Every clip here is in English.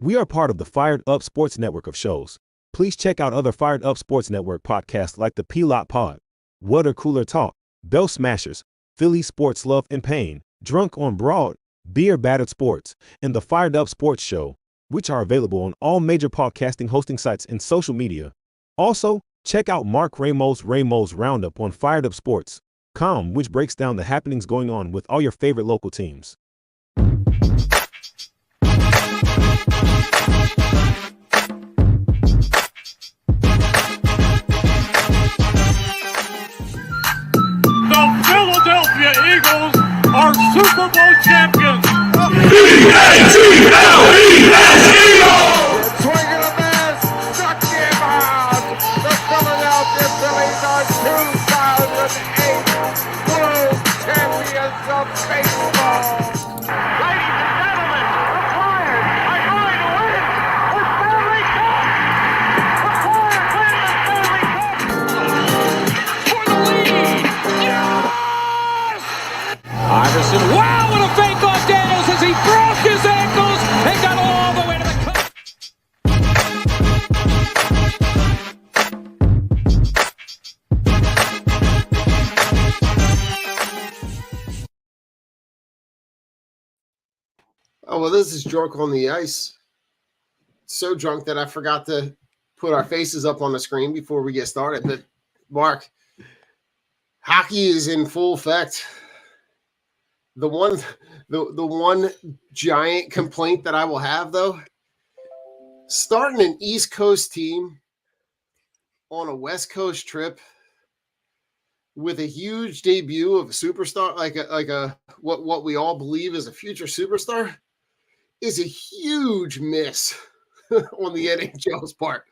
We are part of the Fired Up Sports Network of shows. Please check out other Fired Up Sports Network podcasts like the P-Lot Pod, Water Cooler Talk, Bell Smashers, Philly Sports Love and Pain, Drunk on Broad, Beer Battered Sports, and the Fired Up Sports Show, which are available on all major podcasting hosting sites and social media. Also, check out Mark Ramos' Roundup on firedupsports.com, which breaks down the happenings going on with all your favorite local teams. The Philadelphia Eagles are Super Bowl champions. E-A-G-L-E-S, Swinging a miss, struck him out. The Philadelphia Phillies are 2008 World Champions of Baseball. Ladies and gentlemen, the Flyers are going to win the Stanley Cup. The Flyers win the Stanley Cup for the lead. Yes! Iverson, wow, what a fake off Daniels as he broke his ankles and got all the way to the cup. Oh, well, this is Drunk on the Ice. So drunk that I forgot to put our faces up on the screen before we get started. But, Mark, hockey is in full effect. The one giant complaint that I will have, though, starting an East Coast team on a West Coast trip with a huge debut of a superstar, like a what we all believe is a future superstar, is a huge miss on the NHL's part.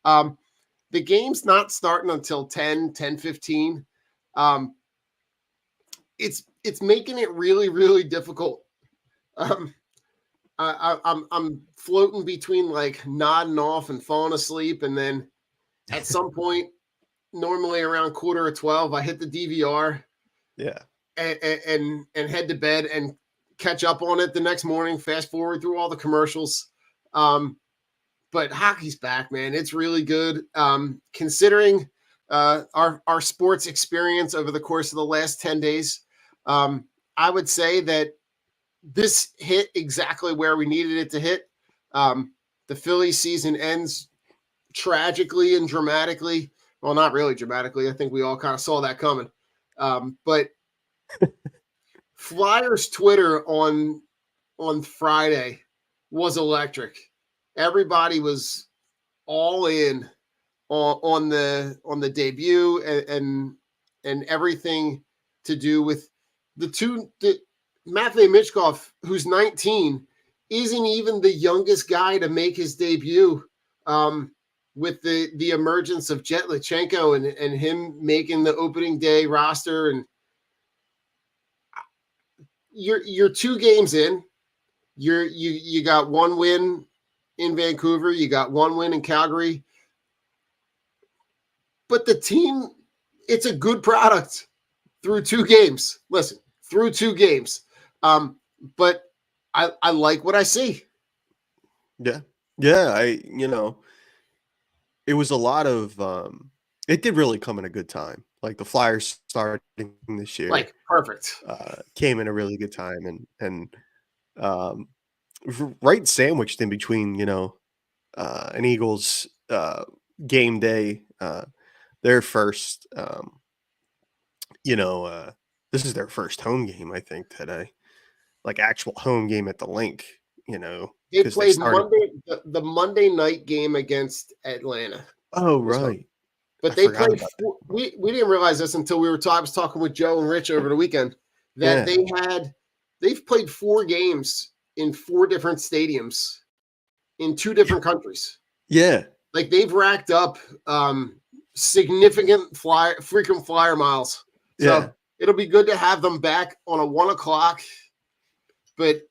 The game's not starting until 10:15. It's making it really, really difficult. I'm floating between like nodding off and falling asleep, and then at some point, normally around 11:45, I hit the DVR, and head to bed and catch up on it the next morning. Fast forward through all the commercials. But hockey's back, man. It's really good. Considering our sports experience over the course of the last 10 days, I would say that this hit exactly where we needed it to hit. The Phillies season ends tragically and dramatically. Well, not really dramatically. I think we all kind of saw that coming. But Flyers Twitter on Friday was electric. Everybody was all in on the debut and everything to do with the Matvei Michkov, who's 19, isn't even the youngest guy to make his debut. With the emergence of Jet Lichenko and him making the opening day roster, and you're 2 games in. You got 1 win in Vancouver, you got 1 win in Calgary, but the team, it's a good product through 2 games. Listen, through 2 games, but I like what I see. Yeah. It was a lot of it did really come in a good time. Like the Flyers starting this year, Like perfect. Came in a really good time and right sandwiched in between, an Eagles game day, their first, this is their first home game, I think, today, like actual home game at the link, They played the Monday night game against Atlanta. Oh, right. But they played. We didn't realize this until I was talking with Joe and Rich over the weekend that they've played 4 games in 4 different stadiums in 2 different countries. Yeah, like they've racked up significant frequent flyer miles. So it'll be good to have them back on a 1:00. But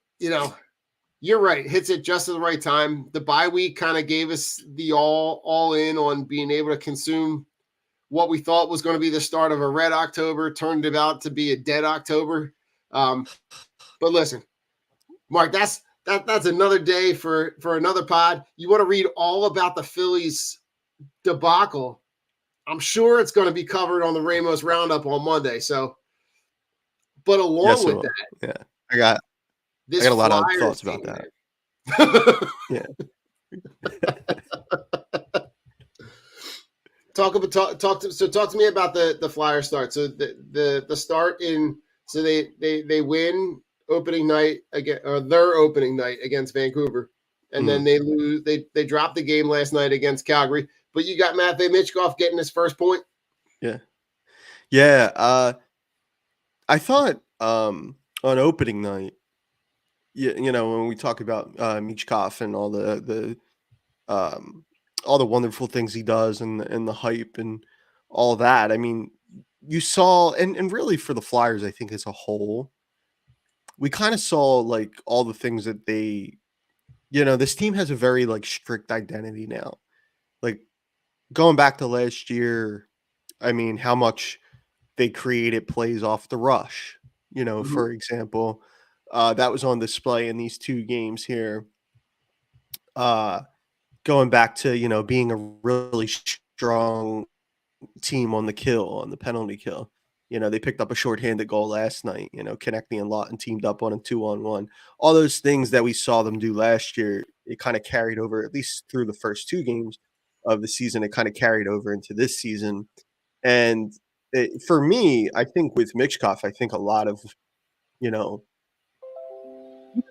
you're right. Hits it just at the right time. The bye week kind of gave us the all in on being able to consume what we thought was going to be the start of a red October, turned out to be a dead October. But listen, Mark, that's another day for another pod. You want to read all about the Phillies debacle? I'm sure it's going to be covered on the Ramos Roundup on Monday. So, but along Yes, it with will. that, Yeah, I got this a lot of Flyers thoughts about team, that. man. Yeah. Talk to me about the Flyer start. So the start in so they win opening night again, or their opening night against Vancouver, and then they lose. They dropped the game last night against Calgary. But you got Matvei Michkov getting his first point. Yeah. Yeah. I thought on opening night, when we talk about Michkov and all the wonderful things he does and the hype and all that. I mean, you saw and really for the Flyers, I think as a whole, we kind of saw like all the things that this team has a very like strict identity now. Like going back to last year, I mean, how much they created plays off the rush, Mhm. for example, that was on display in these two games here. Going back to, being a really strong team on the penalty kill. They picked up a shorthanded goal last night, connecting and Lawton teamed up on a 2-on-1. All those things that we saw them do last year, it kind of carried over, at least through the first two games of the season. It kind of carried over into this season. And for me, I think with Michkov, I think a lot of, even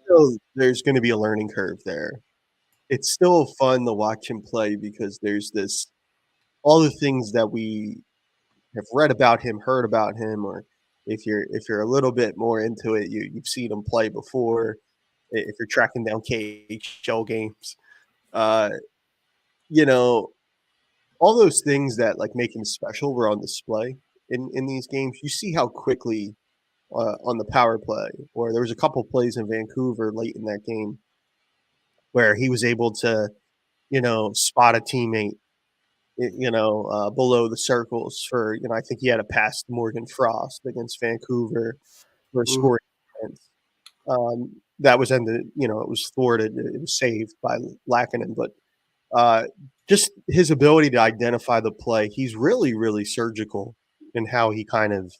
though there's going to be a learning curve there, it's still fun to watch him play because there's all the things that we have read about him, heard about him, or if you're a little bit more into it, you've seen him play before. If you're tracking down KHL games, uh, you know, all those things that like make him special were on display in these games. You see how quickly on the power play, or there was a couple plays in Vancouver late in that game where he was able to, spot a teammate below the circles for, I think he had a pass to Morgan Frost against Vancouver for a Mhm. scoring chance. That was ended, it was thwarted. It was saved by Lackinen, but uh, just his ability to identify the play, he's really, really surgical in how he kind of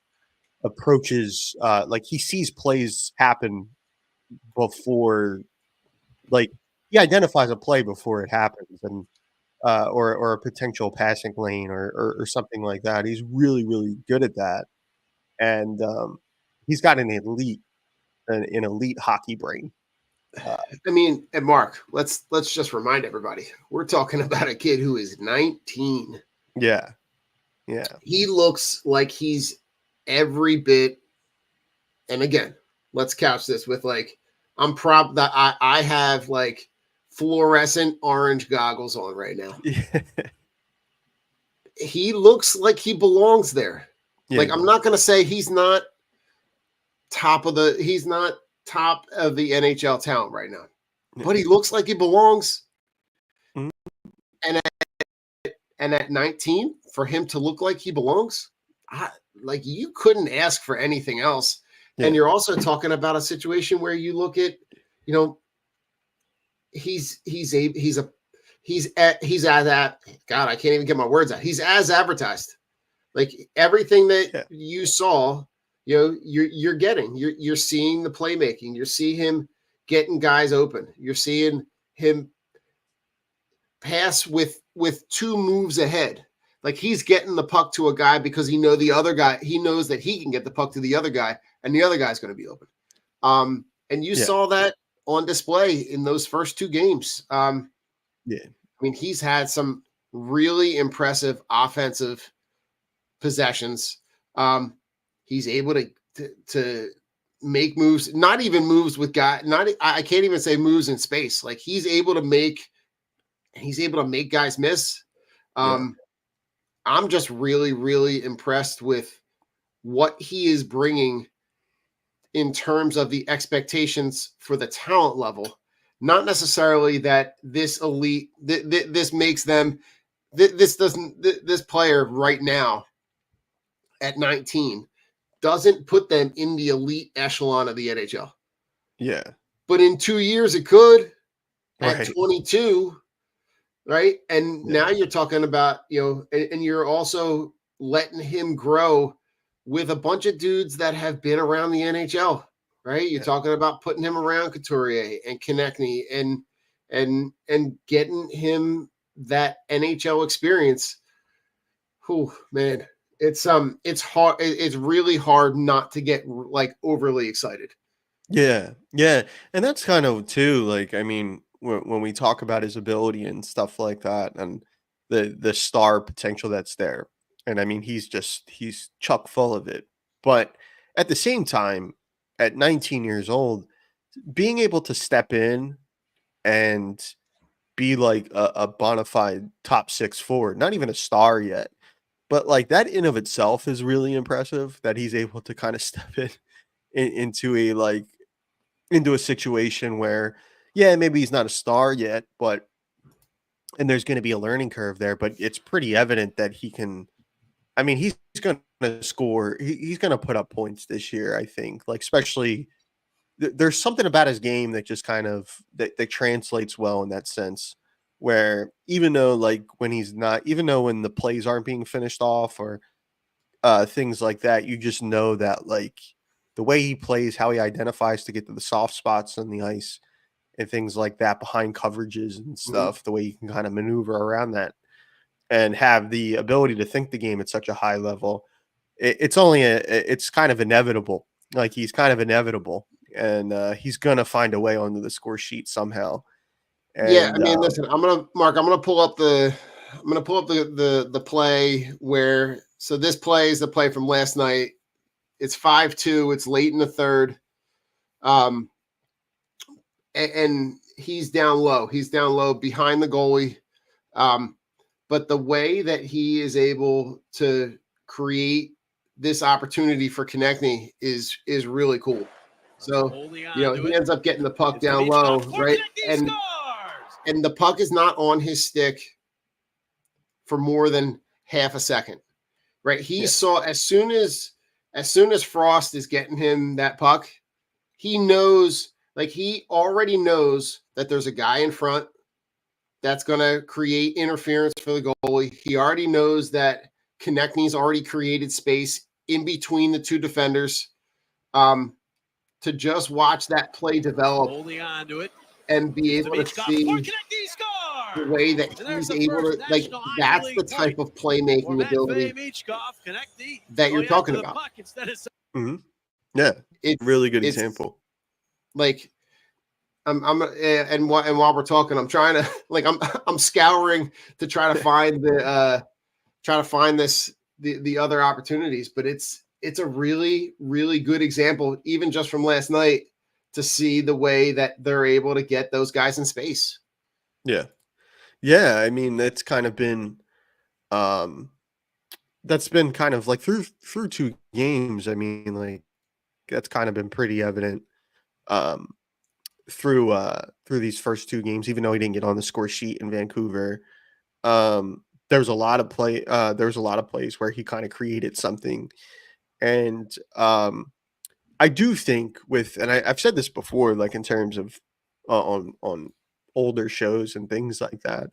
approaches, like he sees plays happen before, like he identifies a play before it happens. And or a potential passing lane or something like that. He's really, really good at that, and he's got an elite hockey brain. I mean, and Mark, let's just remind everybody, we're talking about a kid who is 19. Yeah, yeah, He looks like he's every bit. And again, let's couch this with like I'm proud that I have like fluorescent orange goggles on right now. yeah. He looks like he belongs there. Yeah, Like he I'm does. not going to say he's not top of the NHL talent right now, Yeah. but he looks like he belongs. Mhm. And at 19, for him to look like he belongs, like you couldn't ask for anything else. And Yeah, you're also talking about a situation where you look at, you know, he's as that God, I can't even get my words out. He's as advertised. Like everything that yeah, you saw, you're getting. You're seeing the playmaking. You're seeing him getting guys open. You're seeing him pass with two moves ahead. Like he's getting the puck to a guy because he knows that he can get the puck to the other guy, and the other guy's going to be open. And you yeah, saw that on display in those first two games. yeah, I mean, he's had some really impressive offensive possessions. He's able to make moves, not even moves with guy. Not I can't even say moves in space. Like he's able to make guys miss. yeah, Um, I'm just really, really impressed with what he is bringing in terms of the expectations for the talent level. Not necessarily that this elite, this makes them, this doesn't, this player right now at 19 doesn't put them in the elite echelon of the NHL. yeah. but in 2 years it could at Right. 22, right? And Yeah. now you're talking about, and you're also letting him grow with a bunch of dudes that have been around the NHL, right? You're Yeah. talking about putting him around Couturier and Konechny and getting him that NHL experience. Whew, man, it's hard. It's really hard not to get like overly excited. Yeah, yeah, and that's kind of too, like, I mean, when we talk about his ability and stuff like that, and the star potential that's there, and I mean, he's chock full of it. But at the same time, at 19 years old, being able to step in and be like a bona fide top six forward, not even a star yet, but like that in of itself is really impressive that he's able to kind of step into a like into a situation where, yeah, maybe he's not a star yet, but and there's going to be a learning curve there, but it's pretty evident that he can. I mean, he's going to score. He's going to put up points this year. I think, like especially there's something about his game that just kind of that translates well in that sense. Where even though like when he's not, even though when the plays aren't being finished off or things like that, you just know that like the way he plays, how he identifies to get to the soft spots on the ice and things like that behind coverages and Mhm. stuff, the way you can kind of maneuver around that and have the ability to think the game at such a high level. It's kind of inevitable. Like he's kind of inevitable and he's going to find a way onto the score sheet somehow. Yeah, I And mean, listen, I'm gonna pull up the play where so this play is the play from last night. It's 5-2, it's late in the third. Um and he's down low. He's down low behind the goalie. Um, but the way that he is able to create this opportunity for Konechny is really cool. So, he ends up getting the puck down low, right? And the puck is not on his stick for more than half a second, right? He yeah, saw as soon as Frost is getting him that puck, he knows, like he already knows that there's a guy in front that's going to create interference for the goalie. He already knows that Konechny's already created space in between the two defenders. To just watch that play develop and be able to see the way that he's able to, like, that's the type of playmaking ability that you're talking about. hmm yeah, It's really good it's example. like and while we're talking, I'm trying to like I'm scouring to try to find the other opportunities, but it's a really really good example, even just from last night, to see the way that they're able to get those guys in space. Yeah, yeah. I mean, um, that's been kind of like through two games. I mean, like that's kind of been pretty evident um, through these first two games. Even though he didn't get on the score sheet in Vancouver, there was a lot of play. There was a lot of plays where he kind of created something, and I do think with, and I've said this before, like in terms of on older shows and things like that.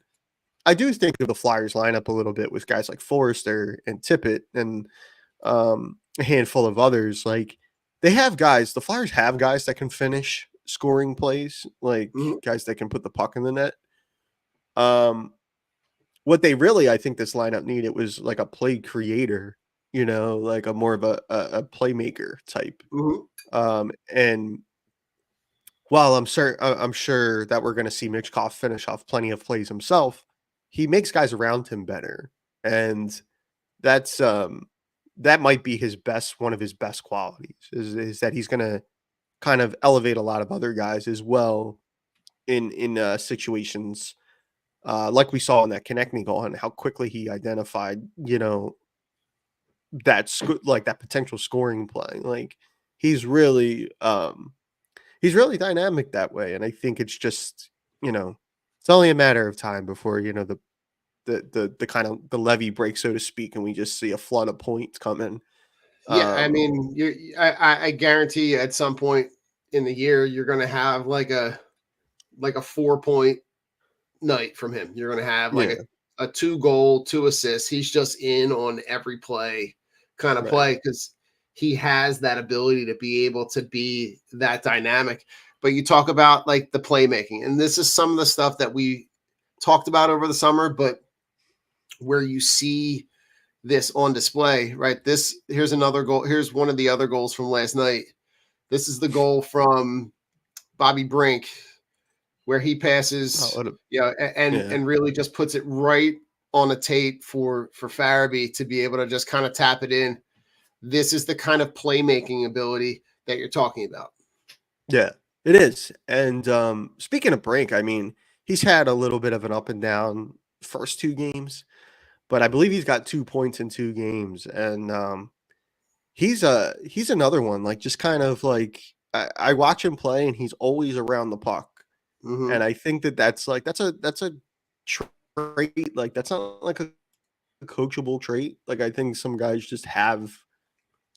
I do think of the Flyers lineup a little bit with guys like Forrester and Tippett and a handful of others. Like they have guys, the Flyers have guys that can finish scoring plays, like Mhm, guys that can put the puck in the net. Um, what they really, I think, this lineup needed was like a play creator, like a more of a playmaker type. mhm. And while I'm sure that we're going to see Mitch Koff finish off plenty of plays himself, he makes guys around him better, and that's that might be his best one of his best qualities is that he's going to kind of elevate a lot of other guys as well in situations like we saw in that connecting goal and how quickly he identified like that potential scoring play. Like he's really he's really dynamic that way, and I think it's just it's only a matter of time before the kind of the levee breaks, so to speak, and we just see a flood of points coming. Yeah, I Um, mean, I guarantee you at some point in the year, you're going to have like a 4-point night from him. You're going to have like Yeah. a 2-goal, 2 assists. He's just in on every play kind of Right. play because he has that ability to be able to be that dynamic. But you talk about like the playmaking, and this is some of the stuff that we talked about over the summer, but where you see this on display, right? Here's another goal. Here's one of the other goals from last night. This is the goal from Bobby Brink where he passes, Oh, what a, and yeah. really just puts it right on a tape for Farabee to be able to just kind of tap it in. This is the kind of playmaking ability that you're talking about. Yeah, it is. And speaking of Brink, I mean, he's had a little bit of an up and down first 2 games, but I believe he's got 2 points in 2 games. And he's another one, like just kind of like I watch him play and he's always around the puck. Mm-hmm. And I think that's a trait, like that's not like a coachable trait. Like I think some guys just have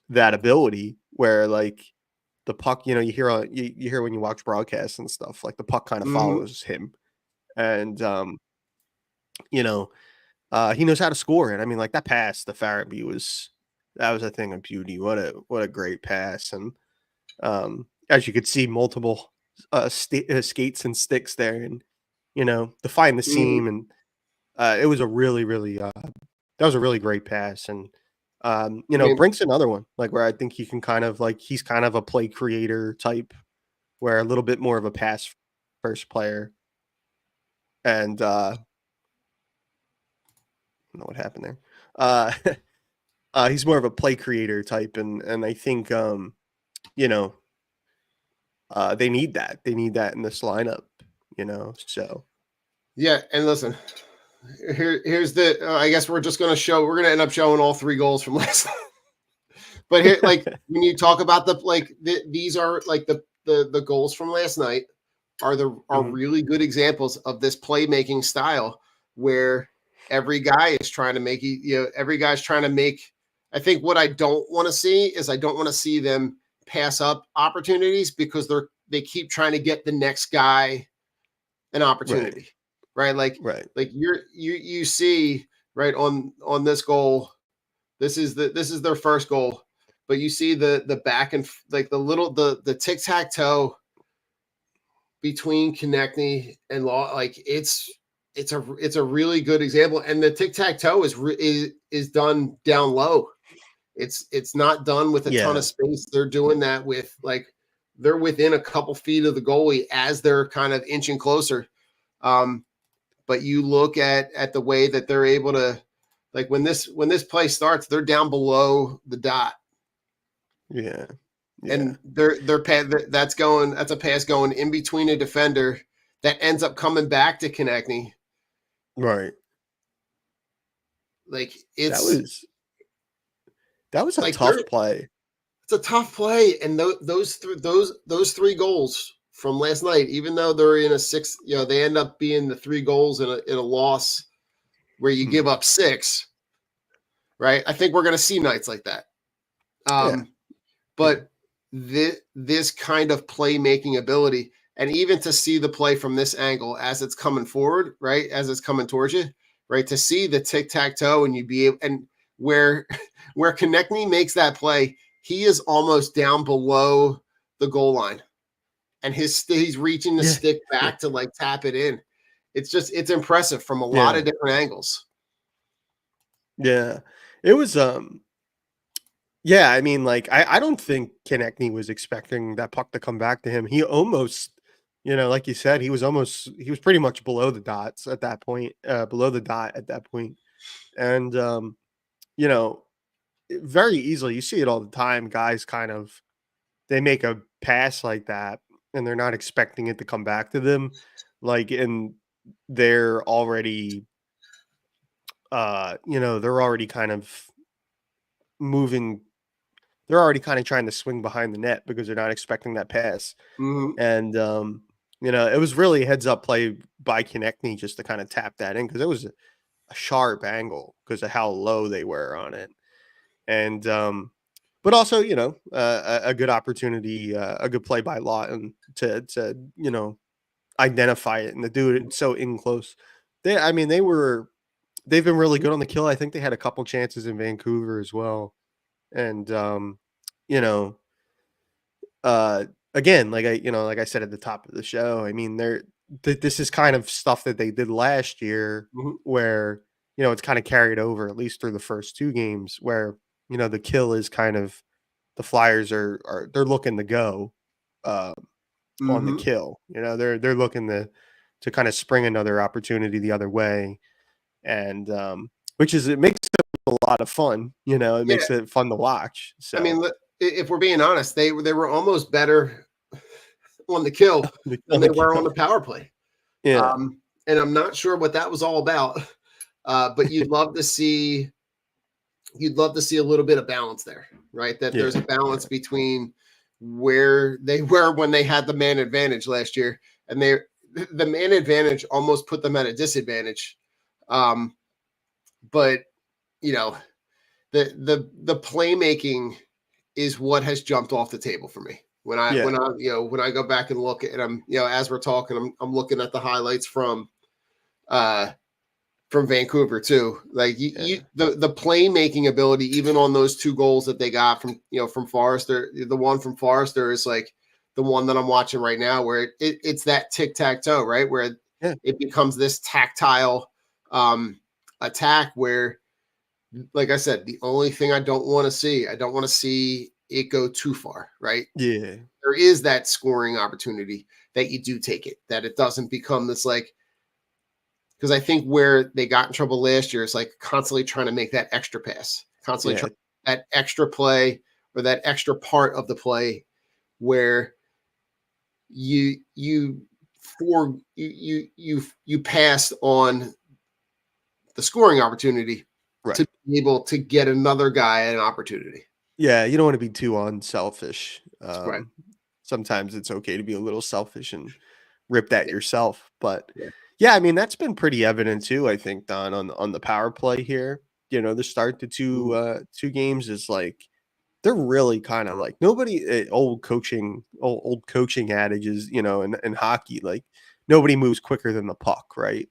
that ability where like the puck, you hear you hear when you watch broadcasts and stuff, like the puck kind of Mm-hmm. follows him, and you know, he knows how to score. And I mean, like that pass to Farabee that was a thing of beauty. What a great pass, and as you could see, multiple skates and sticks there, and to find the Mm-hmm. seam, and it was a really really that was a really great pass, and I mean, Brink's another one, like where I think he can kind of like he's kind of a play creator type, where a little bit more of a pass first player, and I don't know what happened there. Uh, he's more of a play creator type, and I think you know they need that. They need that in this lineup. So yeah, and listen, here's the. I guess we're just going to show. We're going to end up showing all 3 goals from last night. But here, like when you talk about these are like the goals from last night are mhm. really good examples of this playmaking style where every guy is trying to make every guy's trying to make. I think what I don't want to see is I don't want to see them pass up opportunities because they keep trying to get the next guy an Right, opportunity, right? right, Like you see right on this goal. This is their first goal, but you see the back and like the tic tac toe between Konechny and Law. Like it's a really good example, and the tic tac toe is done down low. It's not done with a ton yeah, of space. They're doing that with like they're within a couple feet of the goalie as they're kind of inching closer. Um, but you look at the way that they're able to like when this play starts, they're down below the dot, yeah, yeah, and that's a pass going in between a defender that ends up coming back to Konechny. right. Like That it's was that was a like tough play. it's a tough play, and those 3 goals from last night, even though they're in a 6, they end up being the 3 goals in a loss where you Hmm. give up 6. Right? I think we're going to see nights like that. Yeah, yeah, But this kind of playmaking ability, and even to see the play from this angle as it's coming forward, right, as it's coming towards you, right, to see the tic tac toe, and you be able, and where where Konechny makes that play, he is almost down below the goal line, and he's reaching the yeah, stick back to like tap it in. It's impressive from a lot yeah, of different angles. yeah. It was Yeah, I mean, like, I don't think Konechny was expecting that puck to come back to him. He almost, like you said, he was pretty much below the dots at that point, below the dot at that point. And, you know, very easily, you see it all the time. Guys they make a pass like that and they're not expecting it to come back to them. Like, and they're already, they're already kind of moving they're already kind of trying to swing behind the net because they're not expecting that pass. Mm-hmm. And it was really a heads up play by Konechny just to kind of tap that in because it was a sharp angle because of how low they were on it. And but also, a good opportunity, a good play by Lawton to identify it and to do it so in close. I mean, they've been really good on the kill. I think they had a couple chances in Vancouver as well. And you know, uh again, like I said at the top of the show, I mean, this is kind of stuff that they did last year Mhm. where, it's kind of carried over at least through the first two games where, the kill is kind of the Flyers are they're looking to go uh, on the Mhm. kill. They're looking to kind of spring another opportunity the other way, and it makes it a lot of fun. It Yeah, makes it fun to watch. I mean, So if we're being honest, they were almost better on the kill than on they the were on kill, the power play. yeah, And I'm not sure what that was all about. But you'd love to see a little bit of balance there, right? That there's a yeah, balance between where they were when they had the man advantage last year, and the man advantage almost put them at a disadvantage. But you know, the playmaking is what has jumped off the table for me. yeah, When I go back and look at, and I'm as we're talking, I'm looking at the highlights uh from Vancouver too. Like yeah, the playmaking ability, even on those two goals that they got from Forrester, the one from Forrester is like the one that I'm watching right now, where it's that tic tac toe, right, where yeah, it becomes this tactile attack where, like I said, the only thing I don't want to see it go too far, right? yeah, There is that scoring opportunity that you do take it, that it doesn't become this like, because I think where they got in trouble last year is like constantly trying to make that extra pass, constantly yeah, trying that extra play or that extra part of the play where you for you passed on the scoring opportunity to right. be able to get another guy an opportunity. Yeah, you don't want to be too unselfish. Right. Sometimes it's okay to be a little selfish and rip that Yeah. yourself. But Yeah. yeah, I mean that's been pretty evident too. I think Don on the power play here. The start to Mhm. two games is like they're really kind of like nobody old coaching adages. In hockey, like nobody moves quicker than the puck, right?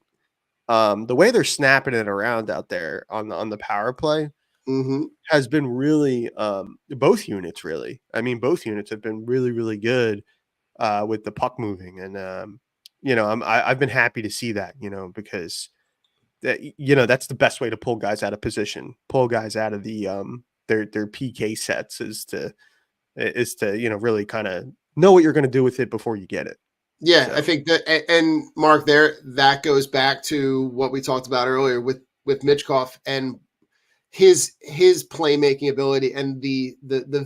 The way they're snapping it around out there on the power play Mhm. has been really both units really. I mean, both units have been really, really good with the puck moving, and I've been happy to see that, because that's the best way to pull guys out of position, pull guys out of their PK sets is to really kind of know what you're going to do with it before you get it. Yeah, I So think that, and Mark, there that goes back to what we talked about earlier with Mitchkoff and his playmaking ability and the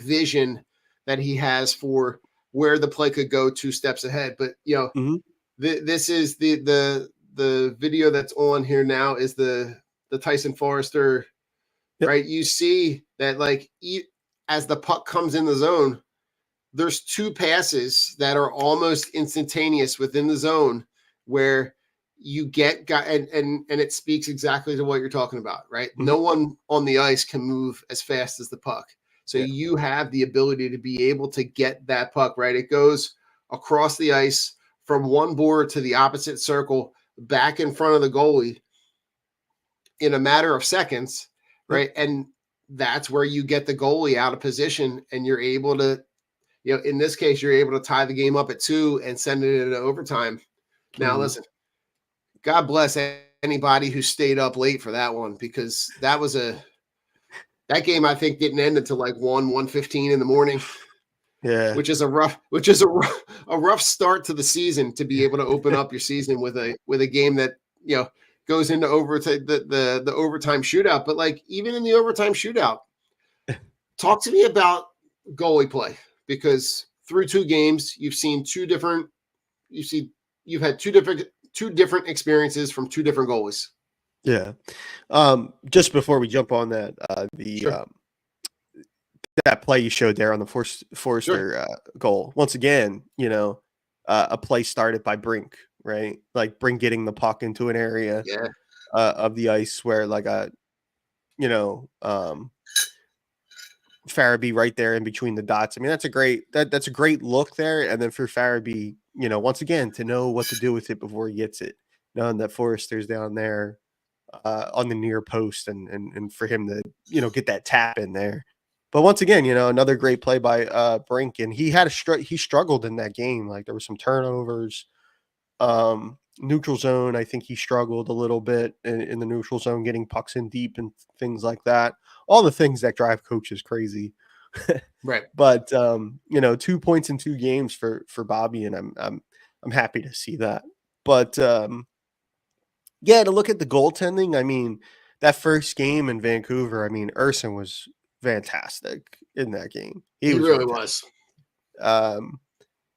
vision that he has for where the play could go two steps ahead. But mhm. this is the video that's on here now is the Tyson Forrester, Yep. right? You see that like as the puck comes in the zone, there's two passes that are almost instantaneous within the zone where you get guy and it speaks exactly to what you're talking about, right? Mhm. No one on the ice can move as fast as the puck. So Yeah. you have the ability to be able to get that puck, right? It goes across the ice from one board to the opposite circle back in front of the goalie in a matter of seconds, Yep. right? And that's where you get the goalie out of position and you're able to, in this case, you're able to tie the game up at 2 and send it into overtime. Now, Mhm. listen, God bless anybody who stayed up late for that one, because that game I think didn't end until like 1:15 in the morning, Yeah. which is a rough start to the season to be able to open up your season with a game that goes into overtime, the overtime shootout. But like even in the overtime shootout, talk to me about goalie play, because through two games you see you've had two different experiences from two different goalies. Yeah. Just before we jump on that, the Sure, that play you showed there on the sure, Forster goal. Once again, a play started by Brink, right? Like Brink getting the puck into an area yeah, of the ice where, like a, you know, um, Farabee right there in between the dots. I mean, that's a great look there. And then for Farabee, once again, to know what to do with it before he gets it, knowing that Forrester's down there on the near post, and for him to get that tap in there. But once again, another great play by Brink, and he struggled in that game. Like there were some turnovers. Neutral zone, I think he struggled a little bit in the neutral zone, getting pucks in deep and things like that. All the things that drive coaches crazy. Right. But 2 points in 2 games for Bobby, and I'm happy to see that. But yeah, to look at the goaltending, I mean, that first game in Vancouver, I mean, Urson was fantastic in that game. He Was really fantastic. was.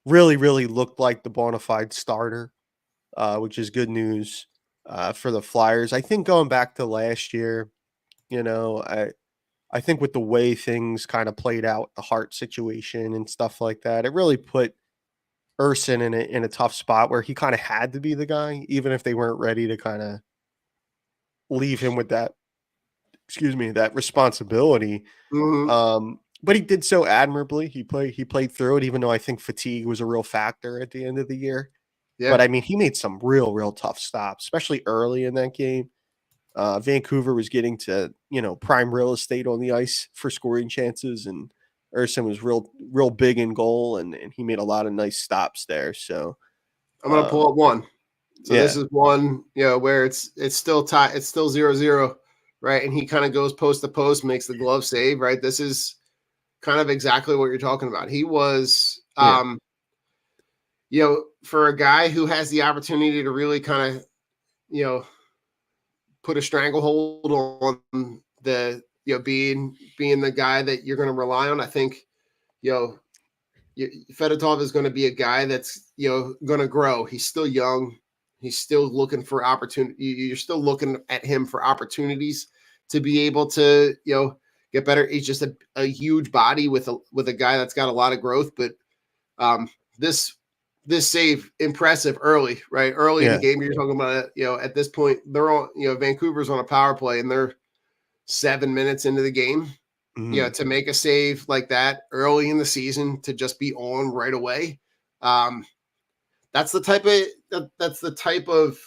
Really, really looked like the bona fide starter, which is good news for the Flyers. I think going back to last year, I think with the way things kind of played out, the Hart situation and stuff like that, it really put Urson in a tough spot where he kind of had to be the guy, even if they weren't ready to kind of leave him with that, that responsibility. Mhm. But he did so admirably. He played through it, even though I think fatigue was a real factor at the end of the year. Yeah. But I mean, he made some real tough stops, especially early in that game. Vancouver was getting to prime real estate on the ice for scoring chances, and Urson was real big in goal, and he made a lot of nice stops there. So I'm gonna pull up one. So this yeah, is one, where it's still tied, it's still 0-0, right? And he kind of goes post to post, makes the glove save, right? This is kind of exactly what you're talking about. He was yeah, for a guy who has the opportunity to really kind of, put a stranglehold on the, being the guy that you're going to rely on. I think, Fedotov is going to be a guy that's, going to grow. He's still young. He's still looking for opportunity. You're still looking at him for opportunities to be able to, get better. He's just a huge body with a guy that's got a lot of growth. But this save impressive early, right? Early in the yeah, game, you're talking about it. At this point, they're on. Vancouver's on a power play, and they're 7 minutes into the game. mhm. To make a save like that early in the season, to just be on right away. That's the type of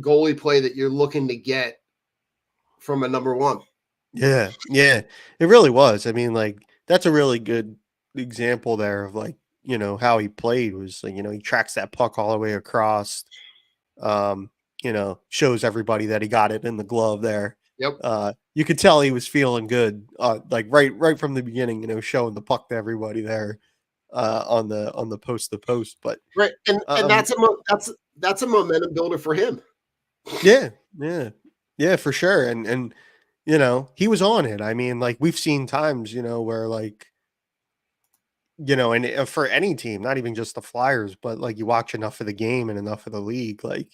goalie play that you're looking to get from a number one. Yeah, yeah, it really was. I mean, like that's a really good example there of like how he played was like he tracks that puck all the way across. Um, shows everybody that he got it in the glove there. Yep. You could tell he was feeling good, like right from the beginning. Showing the puck to everybody there on the post to post. But Right. And um, that's a momentum builder for him. yeah, yeah, yeah, for sure. And he was on it. I mean, like we've seen times, where like and for any team, not even just the Flyers, but like you watch enough of the game and enough of the league, like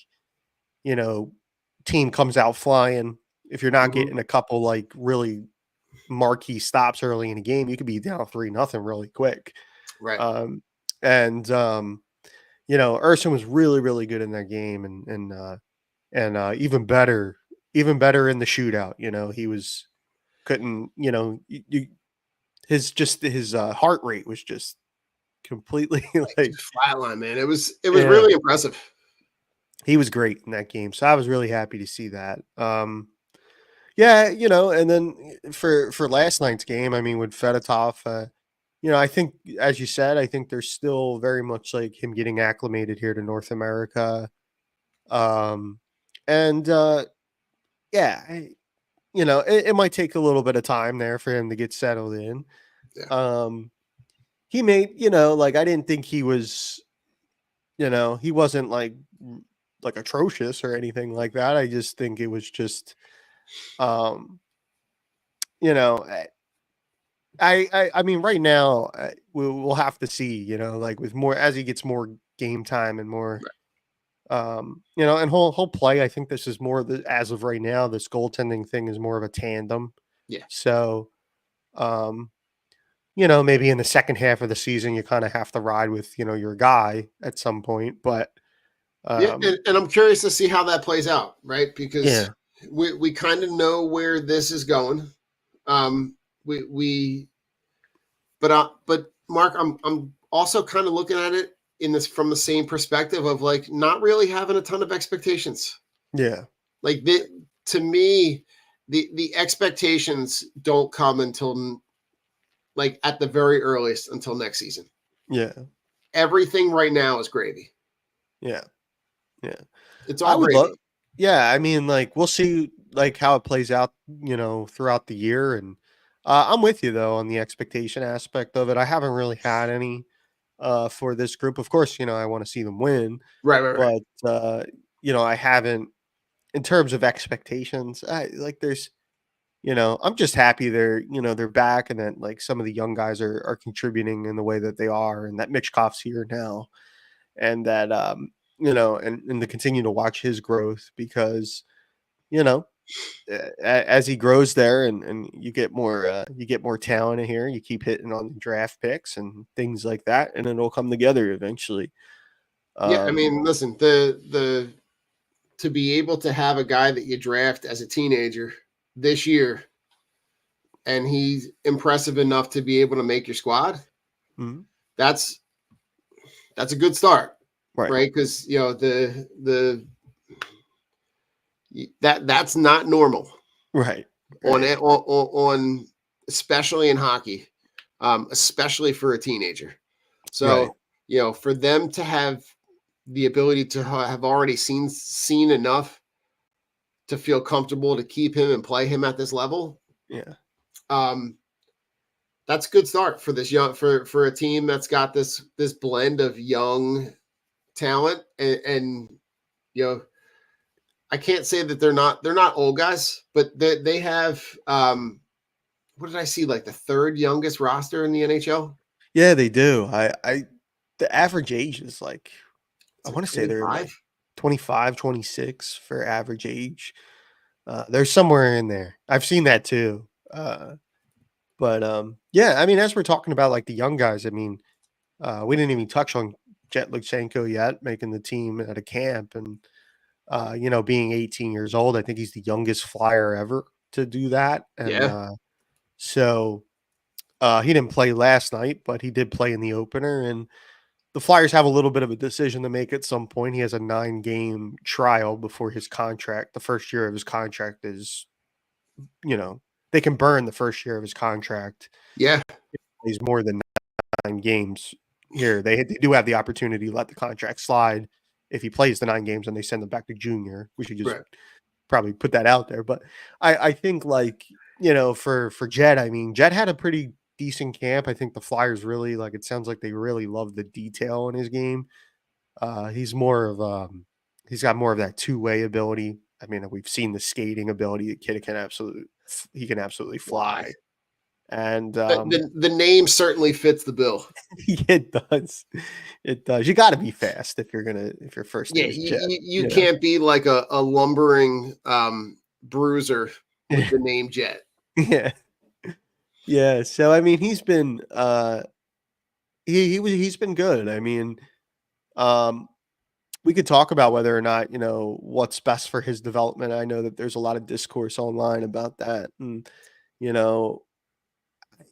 you know, team comes out flying. If you're not Mhm. getting a couple like really marquee stops early in the game, you could be down 3-0 really quick. Right. Um, and Urson was really good in that game, and even better in the shootout. He was couldn't his heart rate was just completely like Flatline, man. It was yeah, really impressive. he was great in that game. So I was really happy to see that. Yeah, and then for last night's game, I mean, with Fedotov, I think, as you said, I think there's still very much like him getting acclimated here to North America. Um, and yeah, it might take a little bit of time there for him to get settled in. Yeah. Um, he made, like I didn't think he was, he wasn't like atrocious or anything like that. I just think it was just, um, you know, I mean, right now we'll have to see, like with more as he gets more game time and more, and he'll play. I think this is more as of right now. This goaltending thing is more of a tandem. Yeah. So, um, maybe in the second half of the season, you kind of have to ride with your guy at some point. But Yeah, and I'm curious to see how that plays out, right? Because yeah, we kind of know where this is going. We But Mark, I'm also kind of looking at it in this from the same perspective of like not really having a ton of expectations. Yeah. Like to me, the expectations don't come until like at the very earliest until next season. Yeah. Everything right now is gravy. Yeah. Yeah. It's I all would love, gravy. yeah. I mean, like, we'll see, like, how it plays out, throughout the year. And I'm with you, though, on the expectation aspect of it. I haven't really had any for this group. Of course, I want to see them win, Right. but, I haven't, in terms of expectations, I'm just happy they're back and that, like, some of the young guys are contributing in the way that they are, and that Mitch Koff's here now, and that, and to continue to watch his growth because, you know, as he grows there and you get more talent in here, you keep hitting on the draft picks and things like that, and it'll come together eventually. Yeah, I Um, mean, listen, the to be able to have a guy that you draft as a teenager this year and he's impressive enough to be able to make your squad, mhm, that's a good start, right, right? Because the that's not normal right, on right, it on especially in hockey, especially for a teenager. right, So for them to have the ability to have already seen enough to feel comfortable to keep him and play him at this level, yeah, um, that's a good start for this young for a team that's got this blend of young talent and you know I can't say that they're not old guys, but they have what did I see, like the third youngest roster in the NHL? yeah. They do. The average age is like, I It's like want to say they're in 25. like 25, 26 for average age. There's somewhere in there. I've seen that too. But yeah, I mean, as we're talking about like the young guys, I mean, we didn't even touch on Jet Lutsenko yet, making the team at a camp and being 18 years old. I think he's the youngest flyer ever to do that. And Yeah, so he didn't play last night, but he did play in the opener. And the Flyers have a little bit of a decision to make at some point. He has a 9-game trial before his contract. The first year of his contract is, you know, they can burn the first year of his contract. yeah, He's more than 9 games here. They do have the opportunity to let the contract slide if he plays the 9 games and they send him back to junior. We should just right. probably put that out there. But I think, like, for Jed, I mean, Jed had a pretty decent camp. I think the Flyers really, like, it sounds like they really love the detail in his game. He's more of he's got more of that two-way ability. I mean, we've seen the skating ability. The kid he can absolutely Why? fly. And The name certainly fits the bill. it does. It does. You got to be fast if your first Yeah, name is Jed. you can't be like a lumbering bruiser with the name Jet. Yeah. Yeah. So I mean, he's been he's been good. I mean, um, we could talk about whether or not what's best for his development. I know that there's a lot of discourse online about that, and you know,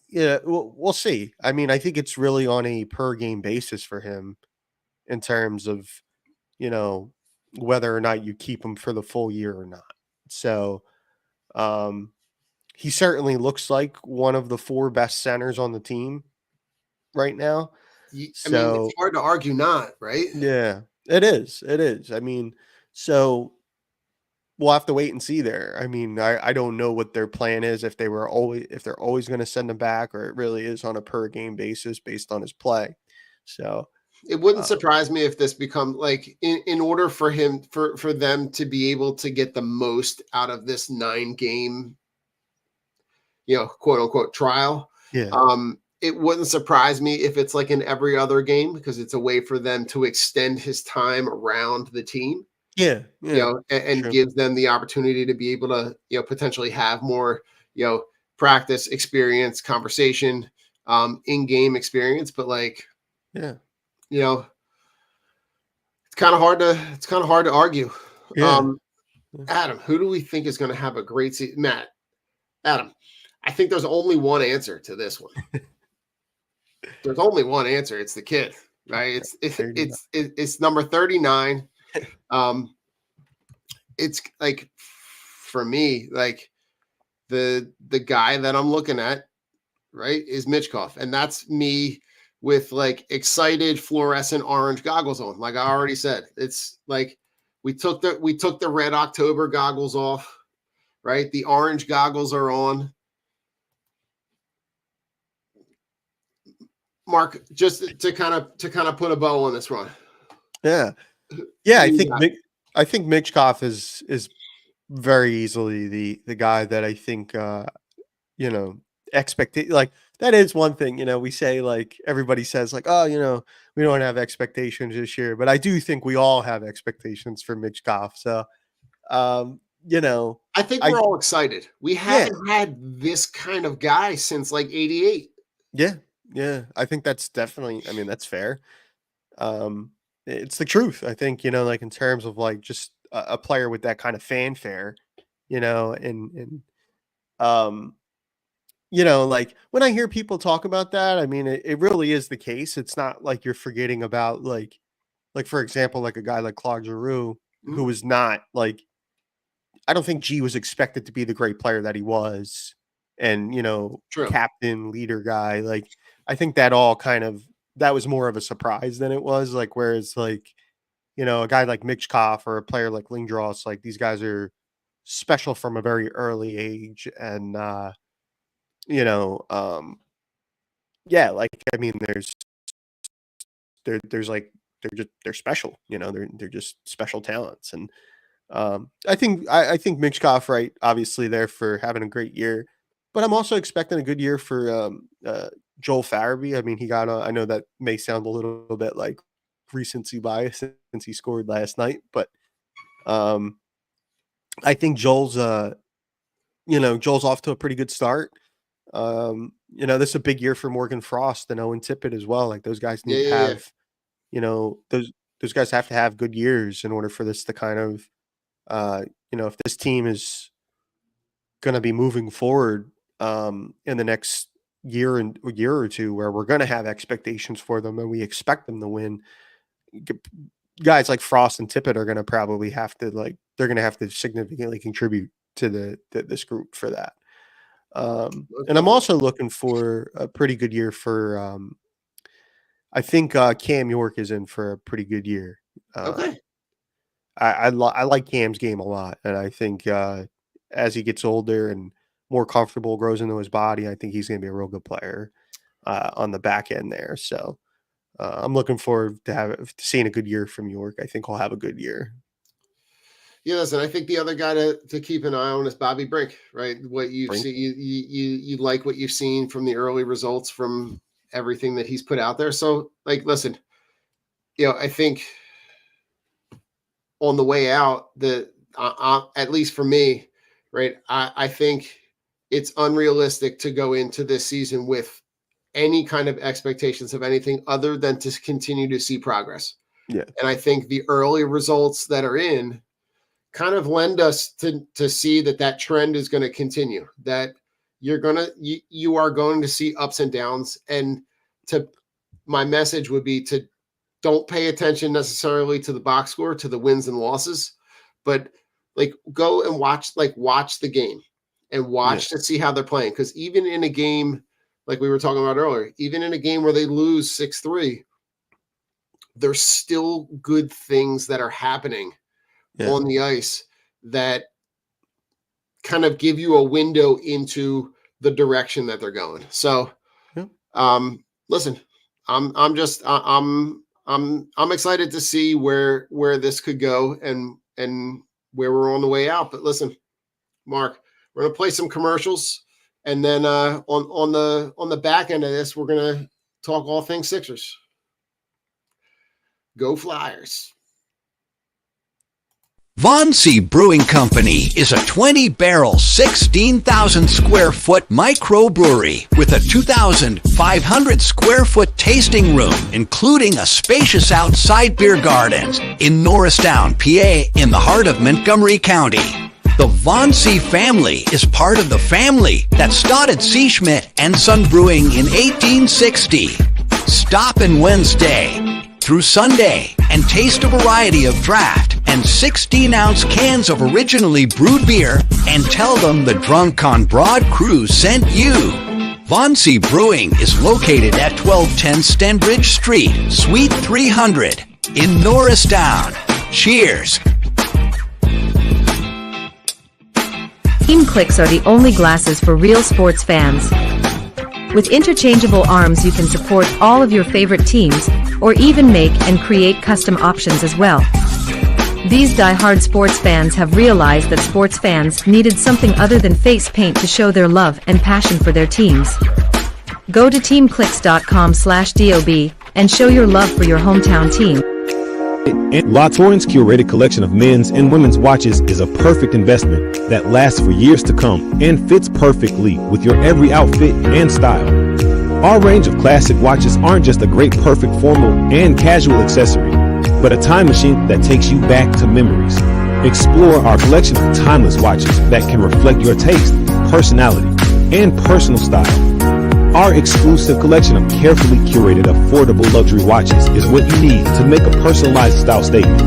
yeah, we'll see. I mean, I think it's really on a per game basis for him in terms of you know whether or not you keep him for the full year or not. So, um, he certainly looks like one of the 4 best centers on the team right now. I mean, it's So, hard to argue not, right? yeah, it is. It is. I mean, so we'll have to wait and see there. I mean, I don't know what their plan is if they're always going to send him back or it really is on a per game basis based on his play. So, It wouldn't uh, surprise me if this become like in order for him for them to be able to get the most out of this 9-game, quote unquote trial. yeah. It wouldn't surprise me if it's like in every other game because it's a way for them to extend his time around the team, Yeah, yeah. and True. gives them the opportunity to be able to, potentially have more, practice experience, conversation, in-game experience. But like, Yeah. you know, it's kind of hard to argue. Yeah. Um, Adam, who do we think is going to have a great season? Matt, Adam, I think there's only one answer to this one. There's only one answer. It's the kid, right? It's number 39. It's like, for me, like the guy that I'm looking at, right, is Mitchkov, and that's me with like excited fluorescent orange goggles on. Like I already said, it's like we took the red October goggles off, right? The orange goggles are on. Mark, just to kind of put a bow on this run. Yeah. I think Mitchkov is very easily the guy that I think like that is one thing, we say, like everybody says like, oh, we don't have expectations this year, but I do think we all have expectations for Mitchkov. So I think we're all excited. We haven't had this kind of guy since like 88. Yeah, I think that's definitely, that's fair. It's the truth. I think, like in terms of like just a player with that kind of fanfare, and like when I hear people talk about that, it really is the case. It's not like you're forgetting about like for example, like a guy like Claude Giroux, who was not like, I don't think G was expected to be the great player that he was, and True. captain, leader guy. Like I think that was more of a surprise than it was like, whereas like a guy like Mitchkov or a player like Lindros, like these guys are special from a very early age, and they're special. They're just special talents, and I think Mitchkov, right, obviously there for having a great year, but I'm also expecting a good year for Joel Farabee. He got I know that may sound a little bit like recency bias since he scored last night, but I think Joel's off to a pretty good start. This is a big year for Morgan Frost and Owen Tippett as well. Like those guys need to have, those guys have to have good years in order for this to kind of, if this team is going to be moving forward in the next year or two, where we're going to have expectations for them and we expect them to win, guys like Frost and Tippett are going to probably have to they're going to have to significantly contribute to this group for that. And I'm also looking for a pretty good year for, I think Cam York is in for a pretty good year. Okay. I like Cam's game a lot, and I think as he gets older and more comfortable, grows into his body, I think he's going to be a real good player on the back end there. So I'm looking forward to seeing a good year from York. I think he'll have a good year. Yeah, listen, I think the other guy to keep an eye on is Bobby Brink, right? What you've seen, you like what you've seen from the early results from everything that he's put out there. So, like, listen, I think on the way out, at least for me, right, I think it's unrealistic to go into this season with any kind of expectations of anything other than to continue to see progress. Yeah, and I think the early results that are in kind of lend us to see that trend is going to continue, that you are going to see ups and downs. And my message would be to don't pay attention necessarily to the box score, to the wins and losses, but like go and watch the game and watch to see how they're playing. Because even in a game, like we were talking about earlier, even in a game where they lose 6-3, there's still good things that are happening on the ice that kind of give you a window into the direction that they're going. So, listen, I'm excited to see where this could go and where we're on the way out. But listen, Mark, we're going to play some commercials, and then on the back end of this, we're going to talk all things Sixers. Go Flyers. Von C Brewing Company is a 20-barrel, 16,000 square foot microbrewery with a 2,500 square foot tasting room, including a spacious outside beer garden in Norristown, PA, in the heart of Montgomery County. The Von C family is part of the family that started C. Schmidt and Son Brewing in 1860. Stop in Wednesday through Sunday and taste a variety of draft and 16-ounce cans of originally brewed beer and tell them the Drunk on Broad crew sent you. Von C Brewing is located at 1210 Stenbridge Street, Suite 300 in Norristown. Cheers. Team Clicks are the only glasses for real sports fans. With interchangeable arms, you can support all of your favorite teams, or even make and create custom options as well. These die-hard sports fans have realized that sports fans needed something other than face paint to show their love and passion for their teams. Go to teamclicks.com/DOB and show your love for your hometown team. La Torrens' curated collection of men's and women's watches is a perfect investment that lasts for years to come and fits perfectly with your every outfit and style. Our range of classic watches aren't just a great perfect formal and casual accessory, but a time machine that takes you back to memories. Explore our collection of timeless watches that can reflect your taste, personality, and personal style. Our exclusive collection of carefully curated, affordable luxury watches is what you need to make a personalized style statement.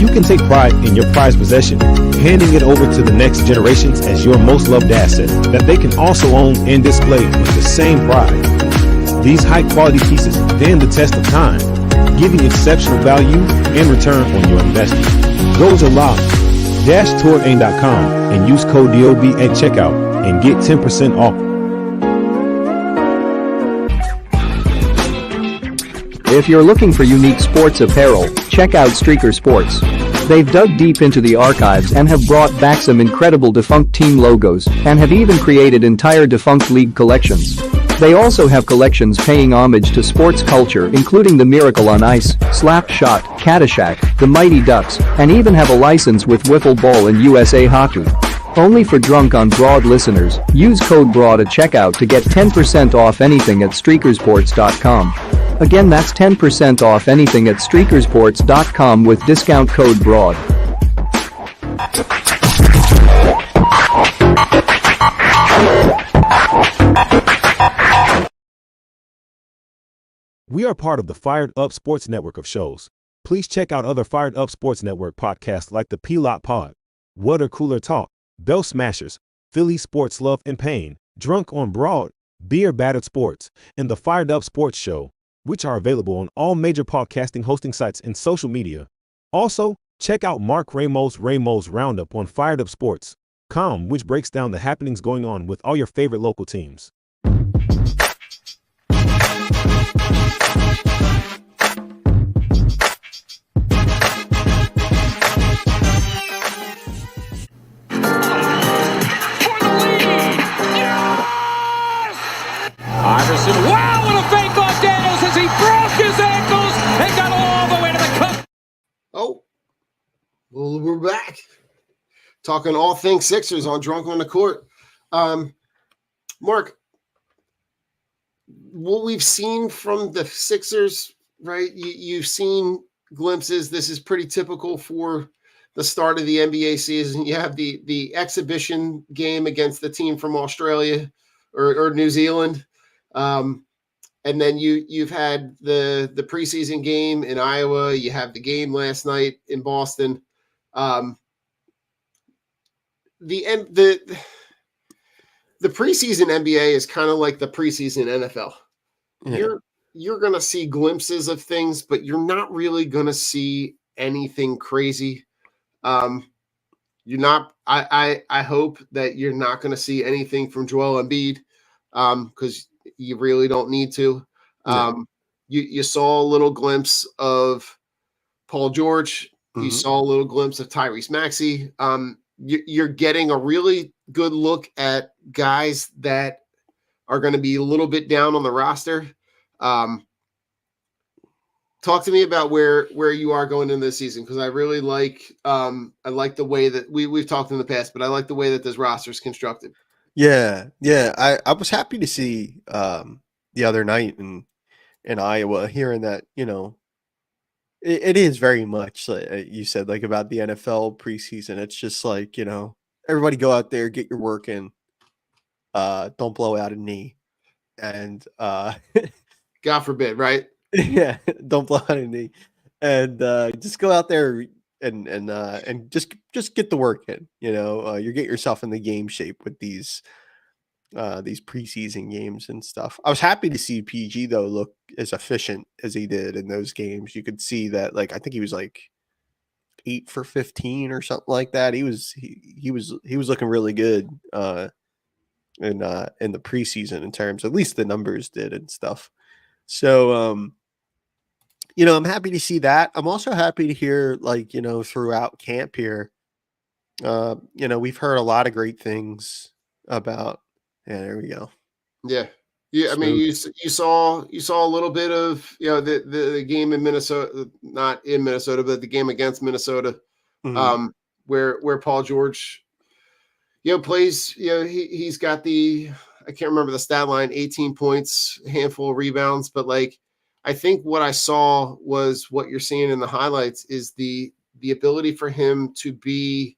You can take pride in your prized possession, handing it over to the next generations as your most loved asset that they can also own and display with the same pride. These high-quality pieces stand the test of time, giving exceptional value and return on your investment. Go to la-touraine.com and use code DOB at checkout and get 10% off. If you're looking for unique sports apparel, check out Streaker Sports. They've dug deep into the archives and have brought back some incredible defunct team logos and have even created entire defunct league collections. They also have collections paying homage to sports culture, including the Miracle on Ice, Slap Shot, Caddyshack, the Mighty Ducks, and even have a license with Wiffle Ball and USA Hockey. Only for Drunk on Broad listeners, use code BROAD at checkout to get 10% off anything at streakersports.com. Again, that's 10% off anything at streakersports.com with discount code BROAD. We are part of the Fired Up Sports Network of shows. Please check out other Fired Up Sports Network podcasts like the P-Lot Pod, Water Cooler Talk, Bell Smashers, Philly Sports Love and Pain, Drunk on Broad, Beer Battered Sports, and the Fired Up Sports Show, which are available on all major podcasting hosting sites and social media. Also, check out Mark Ramos' Roundup on firedupsports.com, which breaks down the happenings going on with all your favorite local teams. Iverson, wow, what a fake off Daniels as he broke his ankles and got all the way to the cup. Oh, well, we're back. Talking all things Sixers on Drunk on the Court. Mark, what we've seen from the Sixers, right? You've seen glimpses. This is pretty typical for the start of the NBA season. You have the exhibition game against the team from Australia or New Zealand. And then you've had the preseason game in Iowa. You have the game last night in Boston. The preseason NBA is kind of like the preseason NFL. Yeah. You're going to see glimpses of things, but you're not really going to see anything crazy. You're not. I hope that you're not going to see anything from Joel Embiid, because you really don't need to. You saw a little glimpse of Paul George. You saw a little glimpse of Tyrese Maxey. You're getting a really good look at guys that are going to be a little bit down on the roster. Talk to me about where you are going into this season, because I really like I like the way that we've talked in the past, but I like the way that this roster is constructed. Yeah. I was happy to see the other night in Iowa, hearing that, it is very much like you said, like about the NFL preseason. It's just like, everybody go out there, get your work in. Don't blow out a knee, and God forbid, right? yeah, don't blow out a knee, and just go out there and just get the work in. You get yourself in the game shape with these preseason games and stuff. I was happy to see PG though look as efficient as he did in those games. You could see that, like, I think he was like 8 for 15 or something like that. He was looking really good in the preseason in terms, at least the numbers did and stuff. So I'm happy to see that. I'm also happy to hear, like, throughout camp here, we've heard a lot of great things about. Yeah, there we go. Yeah. Yeah, I mean, Smooth. you saw a little bit of the game in Minnesota, not in Minnesota, but the game against Minnesota, Mhm. where Paul George plays. He's got I can't remember the stat line, 18 points, handful of rebounds, but like I think what I saw was what you're seeing in the highlights is the ability for him to be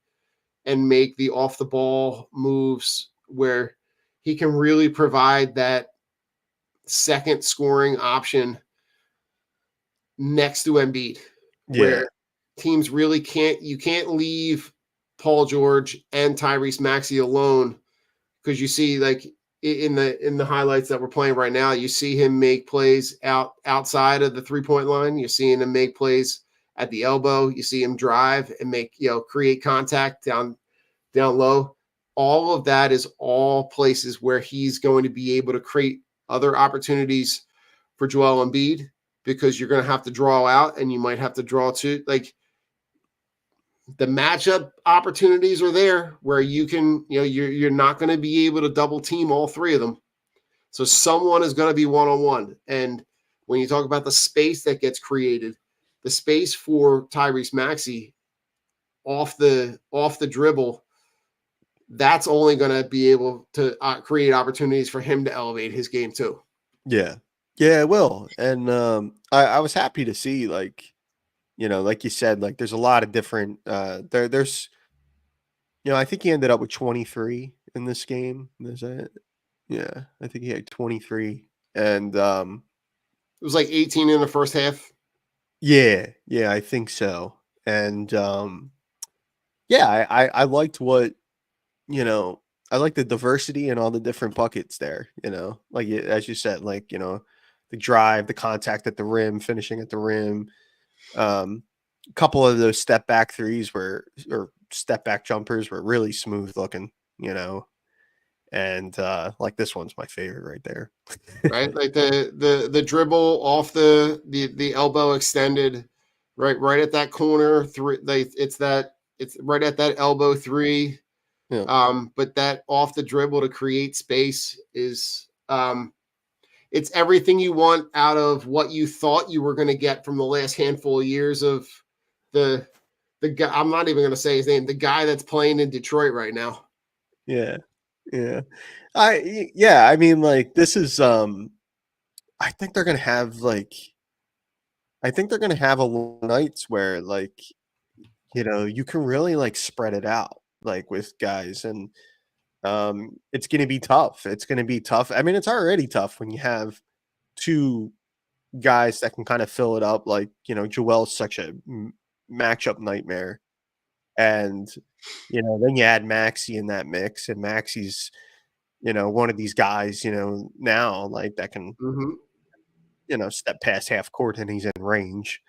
and make the off the ball moves where he can really provide that second scoring option next to Embiid, Yeah. where teams really you can't leave Paul George and Tyrese Maxey alone, because you see, like, in the highlights that we're playing right now, you see him make plays outside of the 3-point line. You're seeing him make plays at the elbow. You see him drive and create contact down low. All of that is all places where he's going to be able to create other opportunities for Joel Embiid, because you're going to have to draw out and you might have to draw to, like, the matchup opportunities are there where you can, you're not going to be able to double team all three of them. So someone is going to be one-on-one. And when you talk about the space that gets created, the space for Tyrese Maxey off the dribble, that's only going to be able to create opportunities for him to elevate his game too. Yeah. Yeah, it will. And I was happy to see, like, like you said, like, there's a lot of different there's I think he ended up with 23 in this game. Is that Yeah, I think he had 23. And It was like 18 in the first half. yeah, I think so. And yeah, I liked I like the diversity and all the different buckets there, like, as you said, like, the drive, the contact at the rim, finishing at the rim. A couple of those step back threes or step back jumpers were really smooth looking, and like, this one's my favorite right there. Right? Like the dribble off the elbow extended, right at that corner three. Like it's right at that elbow three. Yeah. But that off the dribble to create space is it's everything you want out of what you thought you were going to get from the last handful of years of the guy. I'm not even going to say his name. The guy that's playing in Detroit right now. Yeah. Yeah. I mean, like, this is I think they're gonna have like I think they're gonna have a lot of nights where, like, you can really, like, spread it out, like, with guys, and it's gonna be tough. It's gonna be tough. I mean, it's already tough when you have two guys that can kind of fill it up. Like, Joel's such a matchup nightmare, and then you add Maxi in that mix, and Maxi's one of these guys, now, like, that can Mm-hmm. step past half court and he's in range.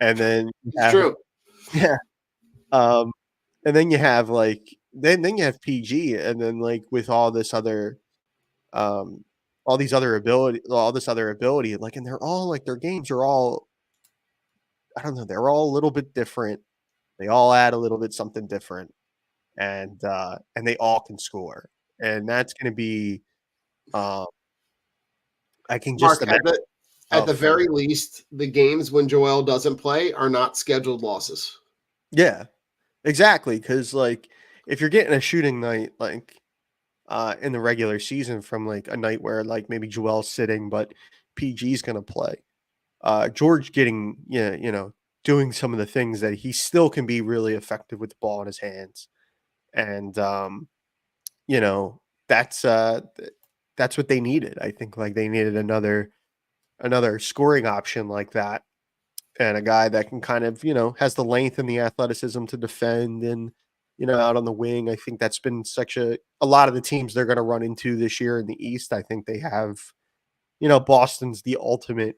And then you It's have true. yeah, um, and then you have, like, then you have PG, and then, like, with um, all this other ability, like, and they're all, like, their games are all, I don't know, they're all a little bit different. They all add a little bit something different, and they all can score, and that's gonna be, um, I can just Mark, imagine. at Oh, the very least, the games when Joel doesn't play are not scheduled losses. yeah, exactly. Because, like, if you're getting a shooting night, like, in the regular season from, like, a night where, like, maybe Joel's sitting, but PG's gonna play, George getting, doing some of the things that he still can be really effective with the ball in his hands, And you know, that's what they needed. I think like they needed another scoring option like that, and a guy that can kind of, has the length and the athleticism to defend and, out on the wing. I think that's been such a lot of the teams they're going to run into this year in the East. I think they have, Boston's the ultimate,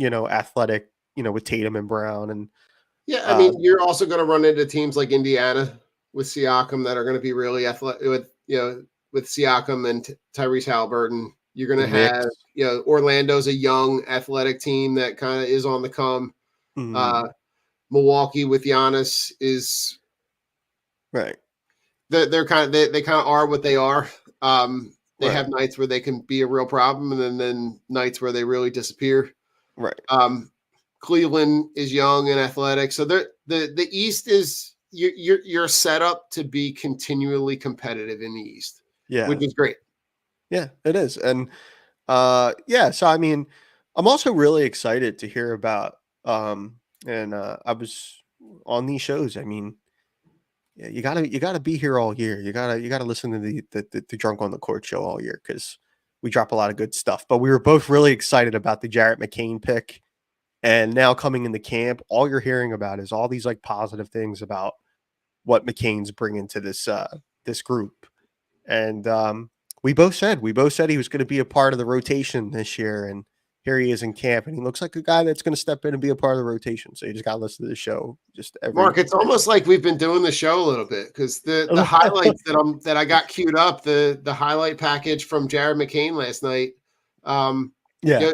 athletic, with Tatum and Brown and Yeah, I mean, you're also going to run into teams like Indiana with Siakam that are going to be really athletic with Siakam and Tyrese Halliburton. You're going the to Knicks. have, Orlando's a young athletic team that kind of is on the come. Mhm. Milwaukee with Giannis is Right. they're kind of they kind of are what they are. They Right. have nights where they can be a real problem, and then nights where they really disappear. Right. Cleveland is young and athletic, so the East is you're set up to be continually competitive in the East, Yeah. which is great. Yeah, it is. And yeah, so I mean, I'm also really excited to hear about and I was on these shows. I mean, yeah, you gotta be here all year. You gotta listen to the Drunk on the Court show all year because we drop a lot of good stuff. But we were both really excited about the Jarrett McCain pick. And now coming into camp, all you're hearing about is all these like positive things about what McCain's bringing to this group. And we both said he was going to be a part of the rotation this year, and here he is in camp, and he looks like a guy that's going to step in and be a part of the rotation. So you just got to listen to the show just every. Mark, it's almost like we've been doing the show a little bit because the highlights that I got queued up, the highlight package from Jared McCain last night. Yeah.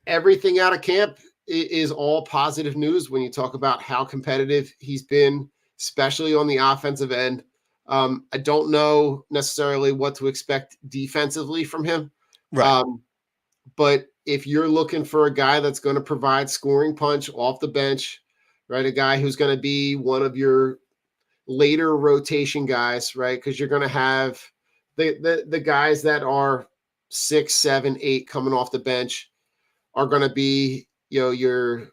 Everything out of camp is all positive news when you talk about how competitive he's been, especially on the offensive end. I don't know necessarily what to expect defensively from him. Right. But if you're looking for a guy that's going to provide scoring punch off the bench, right, a guy who's going to be one of your later rotation guys, right, because you're going to have the guys that are 6, 7, 8 coming off the bench are going to be, your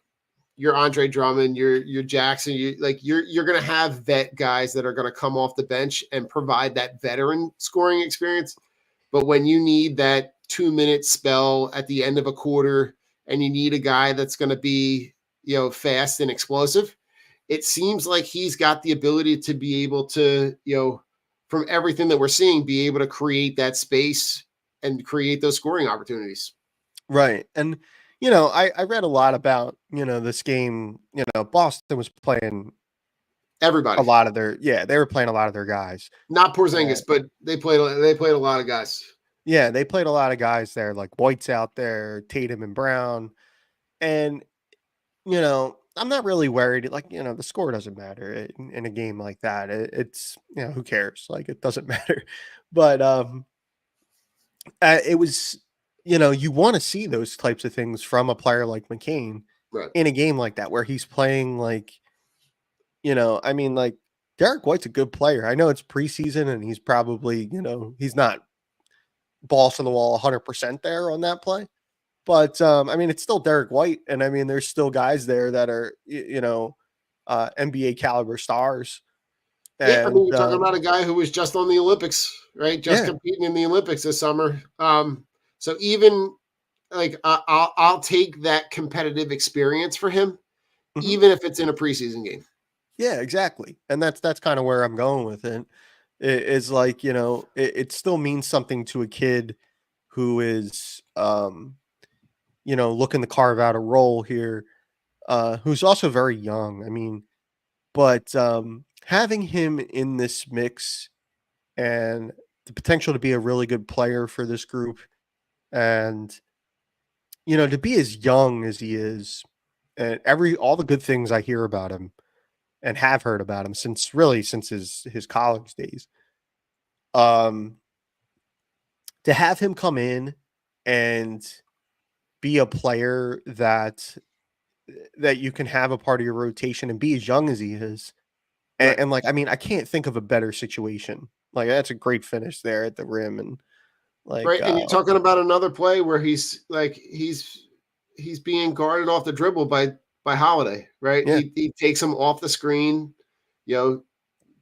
Andre Drummond, your Jackson, you're going to have vet guys that are going to come off the bench and provide that veteran scoring experience. But when you need that 2-minute spell at the end of a quarter and you need a guy that's going to be, fast and explosive, it seems like he's got the ability to be able to, from everything that we're seeing, be able to create that space and create those scoring opportunities. Right. And I read a lot about this game. Boston was playing a Everybody, lot of they were playing a lot of their guys. not Porzingis, but they played a lot of guys. Yeah, they played a lot of guys there, like White's out there, Tatum and Brown. And, I'm not really worried. Like, the score doesn't matter in a game like that. It's, who cares? Like, it doesn't matter. But it was, you want to see those types of things from a player like McCain Right. in a game like that, where he's playing like, I mean, like, Derek White's a good player. I know it's preseason and he's probably, he's not balls to the wall 100% there on that play. But I mean, it's still Derek White, and I mean, there's still guys there that are NBA caliber stars. Yeah, I And mean, you're talking about a guy who was just on the Olympics, right? Just yeah, competing in the Olympics this summer. So even like I'll take that competitive experience for him, mhm. even if it's in a preseason game. Yeah, exactly. And that's kind of where I'm going with it. It is like it still means something to a kid who is looking to carve out a role here, who's also very young. I mean, but having him in this mix and the potential to be a really good player for this group, and to be as young as he is, and all the good things I hear about him and have heard about him since his college days, um to have him come in and be a player that you can have a part of your rotation and be as young as he is. Right. And like, I mean, I can't think of a better situation. Like, that's a great finish there at the rim. And like, Right. And you're talking about another play where he's being guarded off the dribble by Holiday, right? yeah, He takes him off the screen, you know,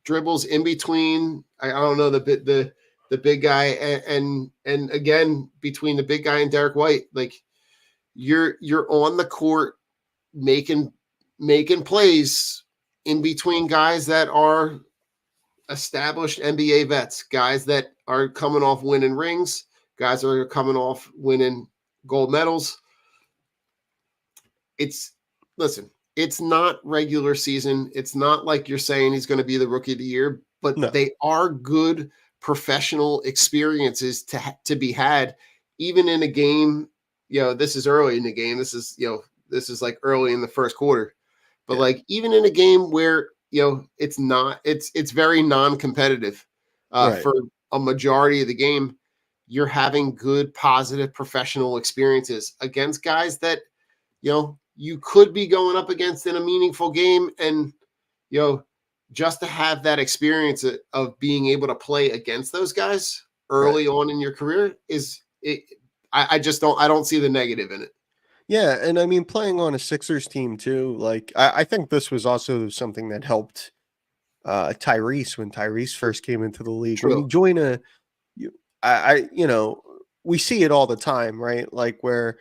dribbles in between. I don't know the big guy and again between the big guy and Derek White. Like you're on the court making plays in between guys that are established NBA vets, guys that are coming off winning rings, guys that are coming off winning gold medals. Listen, it's not regular season. It's not like you're saying he's going to be the rookie of the year, but No. they are good professional experiences to be had, even in a game. This is early in the game. This is like early in the first quarter, but like even in a game where it's very non-competitive Right. for a majority of the game, you're having good, positive, professional experiences against guys that you could be going up against in a meaningful game, and just to have that experience of being able to play against those guys early on in your career I don't see the negative in it. Yeah, and I mean playing on a Sixers team too, like I think this was also something that helped Tyrese when Tyrese first came into the league. When you True. join we see it all the time, right? Like where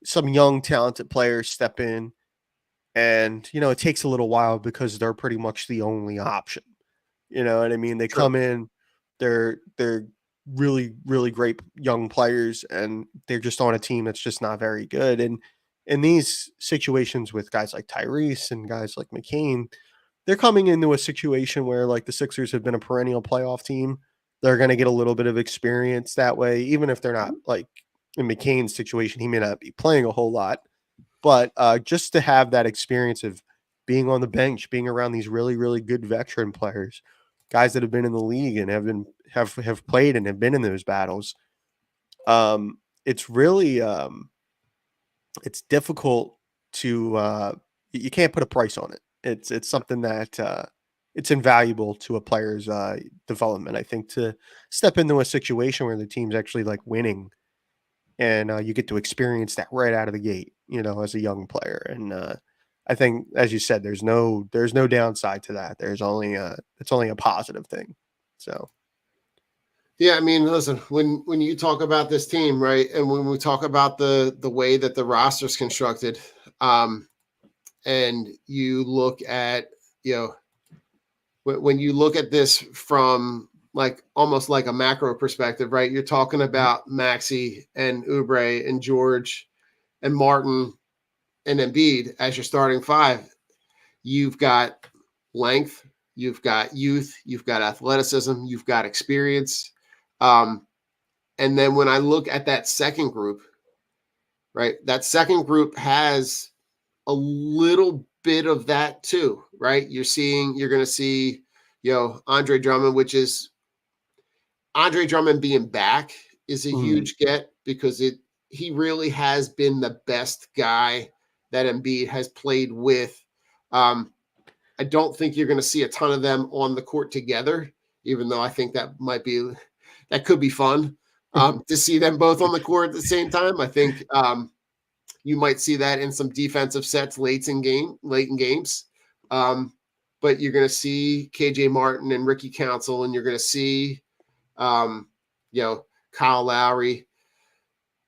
some young talented players step in and it takes a little while because they're pretty much the only option. You know what I mean? They True. come in, they're really, really great young players, and they're just on a team that's just not very good. And in these situations with guys like Tyrese and guys like McCain, they're coming into a situation where like the Sixers have been a perennial playoff team. They're going to get a little bit of experience that way, even if they're not like in McCain's situation, he may not be playing a whole lot, but just to have that experience of being on the bench, being around these really, really good veteran players, guys that have been in the league and have played and have been in those battles. It's really it's difficult to you can't put a price on it. It's something that it's invaluable to a player's development. I think to step into a situation where the team's actually like winning, and you get to experience that right out of the gate, as a young player. And I think, as you said, there's no downside to that. There's only it's only a positive thing. So. Yeah, I mean, listen, when you talk about this team, right, and when we talk about the way that the roster's constructed, and you look at, when you look at this from like almost like a macro perspective, right? You're talking about Maxey and Oubre and George and Martin and Embiid as your starting five. You've got length, you've got youth, you've got athleticism, you've got experience. And then when I look at that second group, right, that second group has a little bit of that too, right? You're going to see, Andre Drummond, which is Andre Drummond being back is a huge get because he really has been the best guy that Embiid has played with. I don't think you're going to see a ton of them on the court together, even though I think that could be fun to see them both on the court at the same time. I think you might see that in some defensive sets late in games. But you're going to see KJ Martin and Ricky Council, and you're going to see, Kyle Lowry,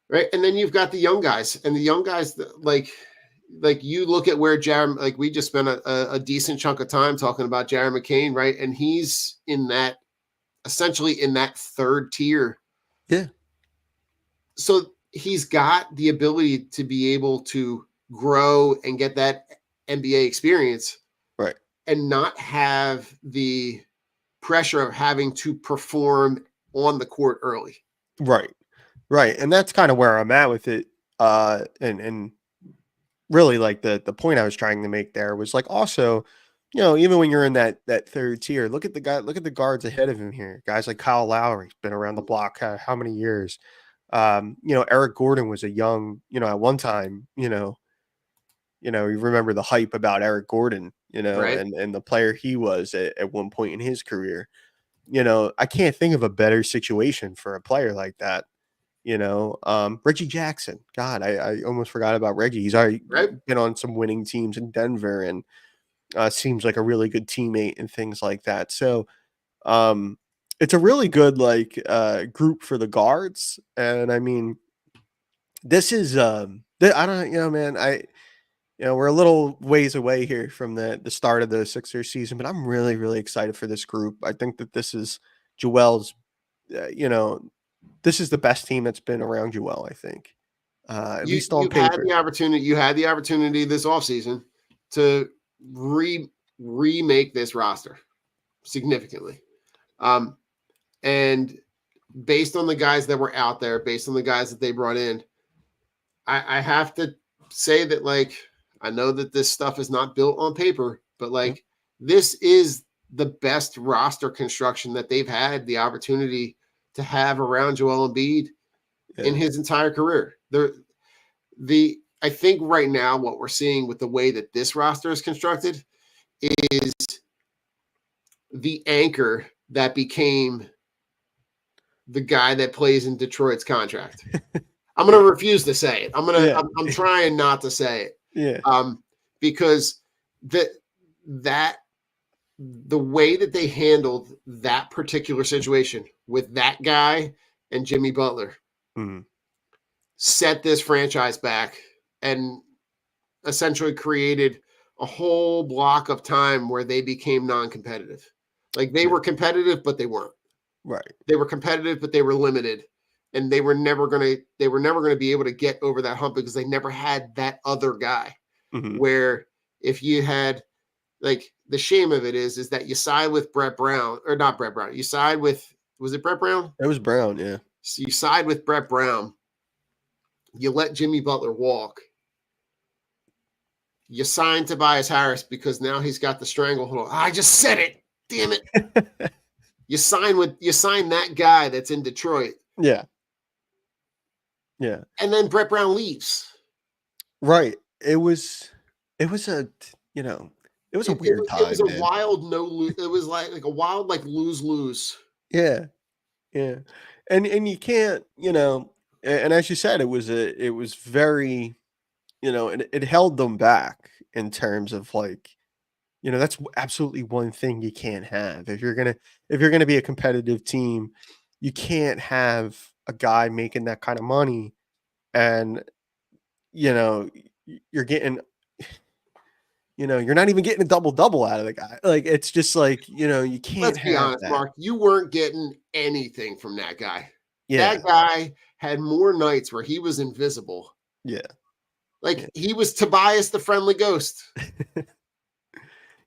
right? And then you've got the young guys, and the young guys like you look at where Jared, like we just spent a decent chunk of time talking about Jared McCain, right? And he's essentially in that third tier. Yeah. So he's got the ability to be able to grow and get that NBA experience, Right, and not have the pressure of having to perform on the court early. right, and that's kind of where I'm at with it. And really, like the point I was trying to make there was like also, even when you're in that third tier, look at the guards ahead of him here. Guys like Kyle Lowry, been around the block how many years? Eric Gordon was a young, at one time, you remember the hype about Eric Gordon, Right. and the player he was at one point in his career. I can't think of a better situation for a player like that. Reggie Jackson. God, I almost forgot about Reggie. He's already Right. been on some winning teams in Denver, and seems like a really good teammate and things like that. So it's a really good group for the guards. And I mean, this is I don't man, we're a little ways away here from the start of the Sixers season, but I'm really, really excited for this group. I think that this is Joel's, this is the best team that's been around Joel, I think. At least on paper. You had the opportunity this offseason to remake this roster significantly. And based on the guys that were out there, based on the guys that they brought in, I have to say that, like, I know that this stuff is not built on paper, but like this is the best roster construction that they've had the opportunity to have around Joel Embiid in his entire career. I think right now what we're seeing with the way that this roster is constructed is the anchor that became the guy that plays in Detroit's contract. I'm going to refuse to say it. I'm trying not to say it. Yeah. Because the way that they handled that particular situation with that guy and Jimmy Butler set this franchise back and essentially created a whole block of time where they became non-competitive. Like they were competitive, but they weren't. Right. They were competitive, but they were limited. And they were never going to be able to get over that hump because they never had that other guy. Where if you had, like, the shame of it is that you side with Brett Brown, or not Brett Brown. You side with, was it Brett Brown? It was Brown, yeah. So you side with Brett Brown. You let Jimmy Butler walk. You sign Tobias Harris because now he's got the stranglehold. I just said it. Damn it. You sign that guy that's in Detroit. Yeah. Yeah. And then Brett Brown leaves. Right. It was a weird time. It was a wild no-lose. It was like a wild lose-lose. Yeah. Yeah. And you can't, and as you said, it was very, it held them back in terms of that's absolutely one thing you can't have. If you're gonna be a competitive team, you can't have a guy making that kind of money and you're getting you're not even getting a double-double out of the guy. Like, it's just you can't. Let's be honest, that. Mark. You weren't getting anything from that guy. Yeah. That guy had more nights where he was invisible. Yeah. He was Tobias the Friendly Ghost.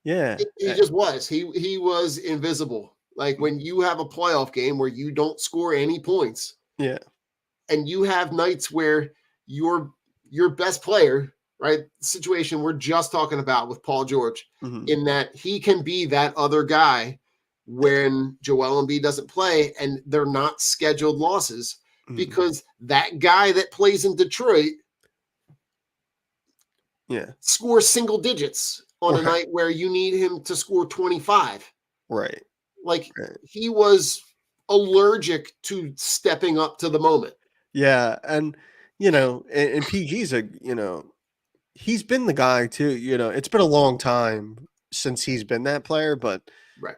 Yeah. He just was. He was invisible. Like when you have a playoff game where you don't score any points. Yeah. And you have nights where your best player, right? The situation we're just talking about with Paul George, in that he can be that other guy when Joel Embiid doesn't play, and they're not scheduled losses because that guy that plays in Detroit scores single digits on a night where you need him to score 25. Right. He was allergic to stepping up to the moment. Yeah. And, and PG's he's been the guy too, it's been a long time since he's been that player, but right.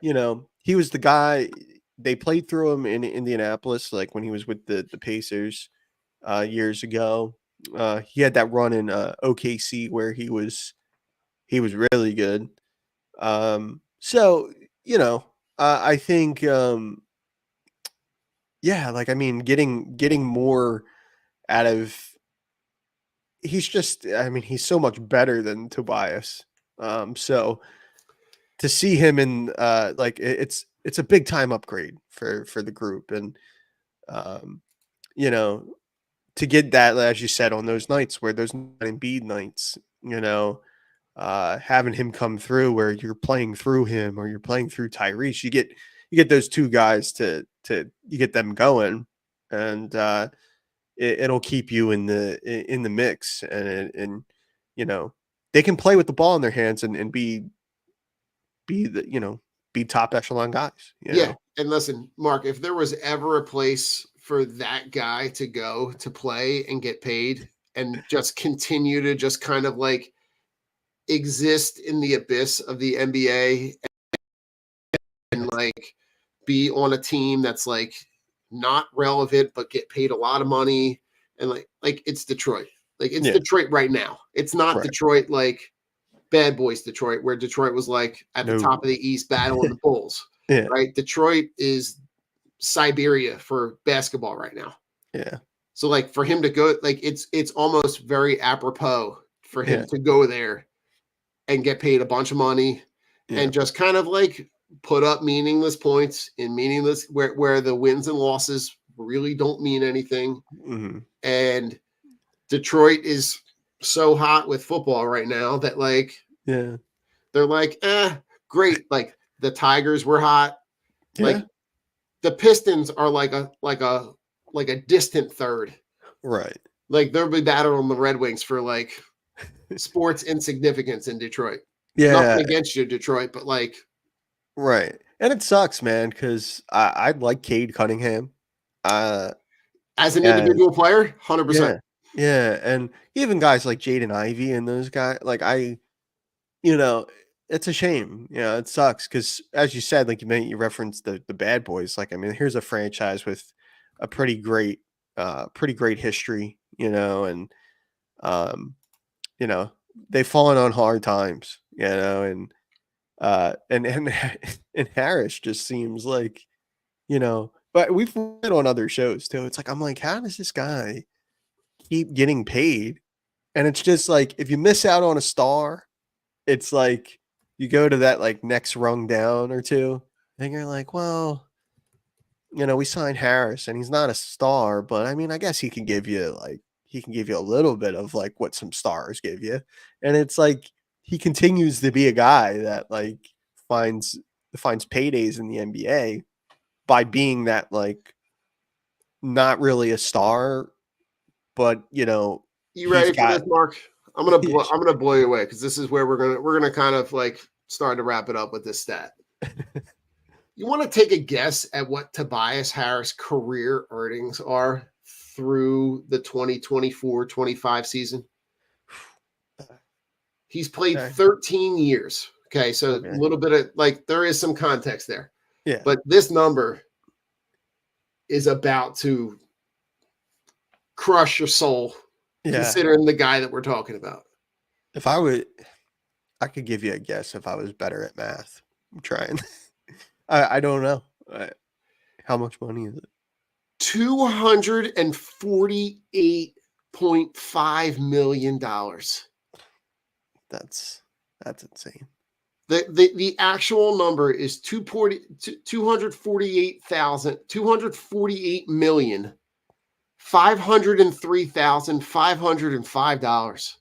He was the guy. They played through him in Indianapolis, like when he was with the Pacers years ago. He had that run in OKC where he was really good. So I think getting more out of. He's so much better than Tobias. So to see him in it's a big time upgrade for the group. And to get that, as you said, on those nights where there's not Embiid nights, having him come through where you're playing through him or you're playing through Tyrese, you get those two guys to you get them going, and it'll keep you in the mix, and they can play with the ball in their hands and be top echelon guys. Yeah. And listen, Mark, if there was ever a place for that guy to go to play and get paid and just continue to just kind of exist in the abyss of the NBA and like be on a team that's like not relevant but get paid a lot of money, and like it's Detroit. Like it's Yeah. Detroit right now. It's not Right. Detroit like Bad Boys Detroit, where Detroit was like at the No. top of the East battling the Bulls. Yeah. Right? Detroit is Siberia for basketball right now. Yeah. So like for him to go, like it's almost very apropos for him Yeah. to go there and get paid a bunch of money Yeah. and just kind of like put up meaningless points in meaningless where the wins and losses really don't mean anything. Mm-hmm. And Detroit is so hot with football right now that like Yeah. they're like, great. Like the Tigers were hot. Yeah. Like the Pistons are like a distant third. Right. Like they'll be battling the Red Wings for like sports insignificance in Detroit. Yeah. Nothing against you, Detroit, but like Right. And it sucks, man, because I like Cade Cunningham. as an And individual player, 100%. yeah. Yeah. And even guys like Jaden Ivey and those guys, like you know, it's a shame. You know, it sucks because as you said, like you referenced the Bad Boys. Like, I mean, here's a franchise with a pretty great history, and you know, they've fallen on hard times, and and Harris just seems like, but we've read on other shows too. It's like I'm like, how does this guy keep getting paid? And it's just like if you miss out on a star, it's like you go to that like next rung down or two, and you're like, well, we signed Harris and he's not a star, but I mean, I guess he can give you a little bit of like what some stars give you. And it's like he continues to be a guy that like finds paydays in the NBA by being that like not really a star, but You he's ready for got this, Mark? I'm gonna blow you away because this is where we're gonna kind of like start to wrap it up with this stat. You want to take a guess at what Tobias Harris' career earnings are through the 2024-25 season? He's played Okay. 13 years. Okay, so Okay. a little bit of like there is some context there. Yeah. But this number is about to crush your soul, considering the guy that we're talking about. If I could give you a guess if I was better at math. I'm trying. I don't know. How much money is it? $248.5 million. That's insane. The actual number is 248,503,505.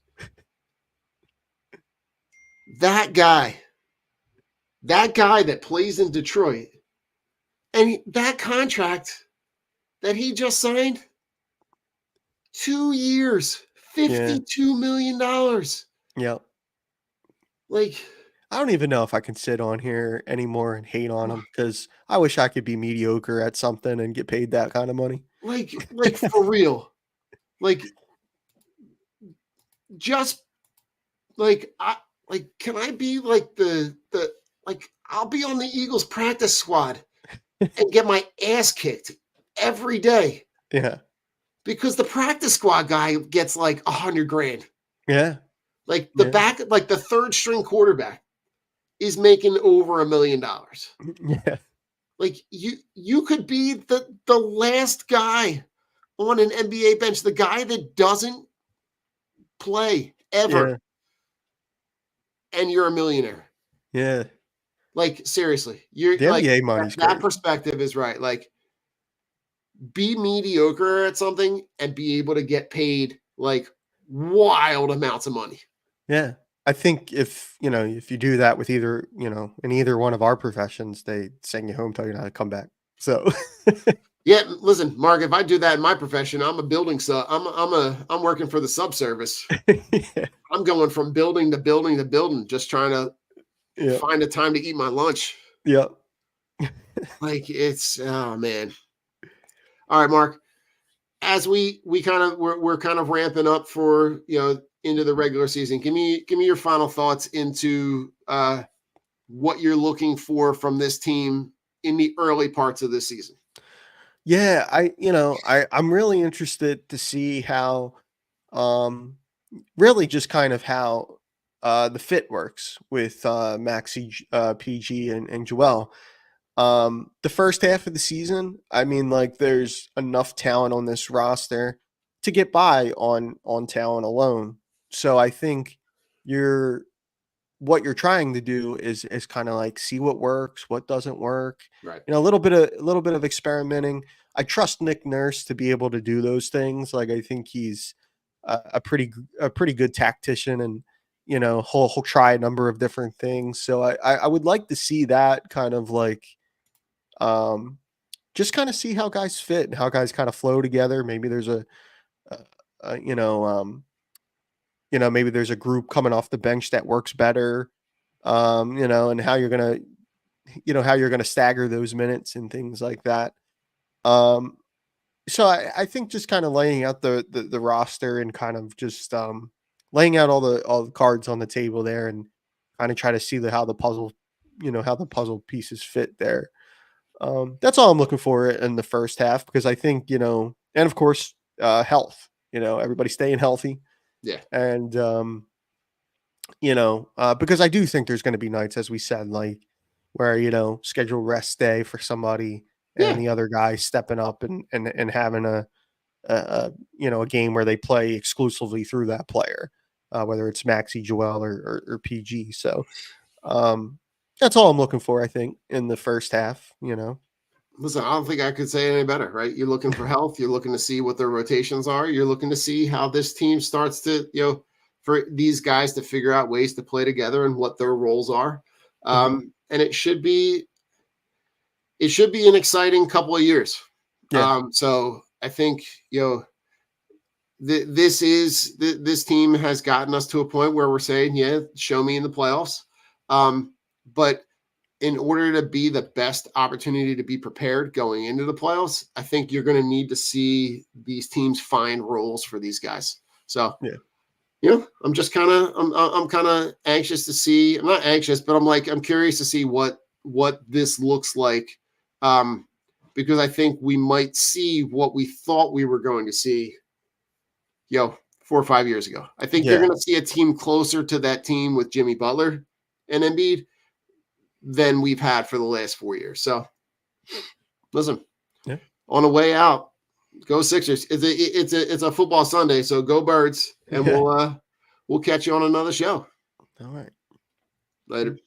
That guy that plays in Detroit, and that contract that he just signed, 2 years, $52 million. Yep. Like, I don't even know if I can sit on here anymore and hate on him because I wish I could be mediocre at something and get paid that kind of money. like for real. Like, just like can I be like the like I'll be on the Eagles practice squad and get my ass kicked every day Yeah. because the practice squad guy gets like $100,000. Yeah. Like the back, like the third string quarterback is making over $1 million. Yeah. Like you could be the last guy on an NBA bench, the guy that doesn't play ever, Yeah. and you're a millionaire. Yeah. Like seriously, you're The like NBA money's that crazy. perspective is right. Like be mediocre at something and be able to get paid like wild amounts of money. Yeah. I think if you do that with either, in either one of our professions, they send you home, tell you how to come back. So Yeah, listen, Mark, if I do that in my profession, I'm a building sub. I'm working for the subservice. yeah. I'm going from building to building to building, just trying to Yeah. find a time to eat my lunch. Yeah. Like it's oh man. All right, Mark. As we're kind of ramping up for into the regular season. Give me your final thoughts into what you're looking for from this team in the early parts of this season. Yeah, I'm really interested to see how, um, really just kind of how the fit works with Maxi, PG, and Joel. The first half of the season, I mean, like, there's enough talent on this roster to get by on talent alone. So I think you're what you're trying to do is kind of like see what works, what doesn't work. Right. A little bit of experimenting. I trust Nick Nurse to be able to do those things. Like, I think he's a pretty good tactician, and he'll try a number of different things. So I would like to see that kind of like, um just kind of see how guys fit and how guys kind of flow together. Maybe there's a, a maybe there's a group coming off the bench that works better, and how you're gonna, how you're gonna stagger those minutes and things like that. Um, so I think just kind of laying out the roster and kind of just laying out all the cards on the table there, and kind of try to see how the puzzle, how the puzzle pieces fit there. That's all I'm looking for in the first half, because I think, and of course, health. Everybody staying healthy. Yeah. And because I do think there's going to be nights, as we said, like, where, schedule rest day for somebody, and Yeah. the other guy stepping up and having a game where they play exclusively through that player, whether it's Maxi, Joel, or PG. So that's all I'm looking for, I think, in the first half. Listen, I don't think I could say it any better, right? You're looking for health. You're looking to see what their rotations are. You're looking to see how this team starts to, for these guys to figure out ways to play together and what their roles are. And it should be an exciting couple of years. Yeah. So I think, this team has gotten us to a point where we're saying, yeah, show me in the playoffs. But in order to be the best opportunity to be prepared going into the playoffs, I think you're going to need to see these teams find roles for these guys. So, I'm just kind of, I'm kind of anxious to see. I'm not anxious, but I'm curious to see what this looks like, because I think we might see what we thought we were going to see, 4 or 5 years ago. I think you're going to see a team closer to that team with Jimmy Butler and Embiid than we've had for the last 4 years. So, listen, on the way out, go Sixers. It's a football Sunday, so go Birds, and we'll catch you on another show. All right. Later.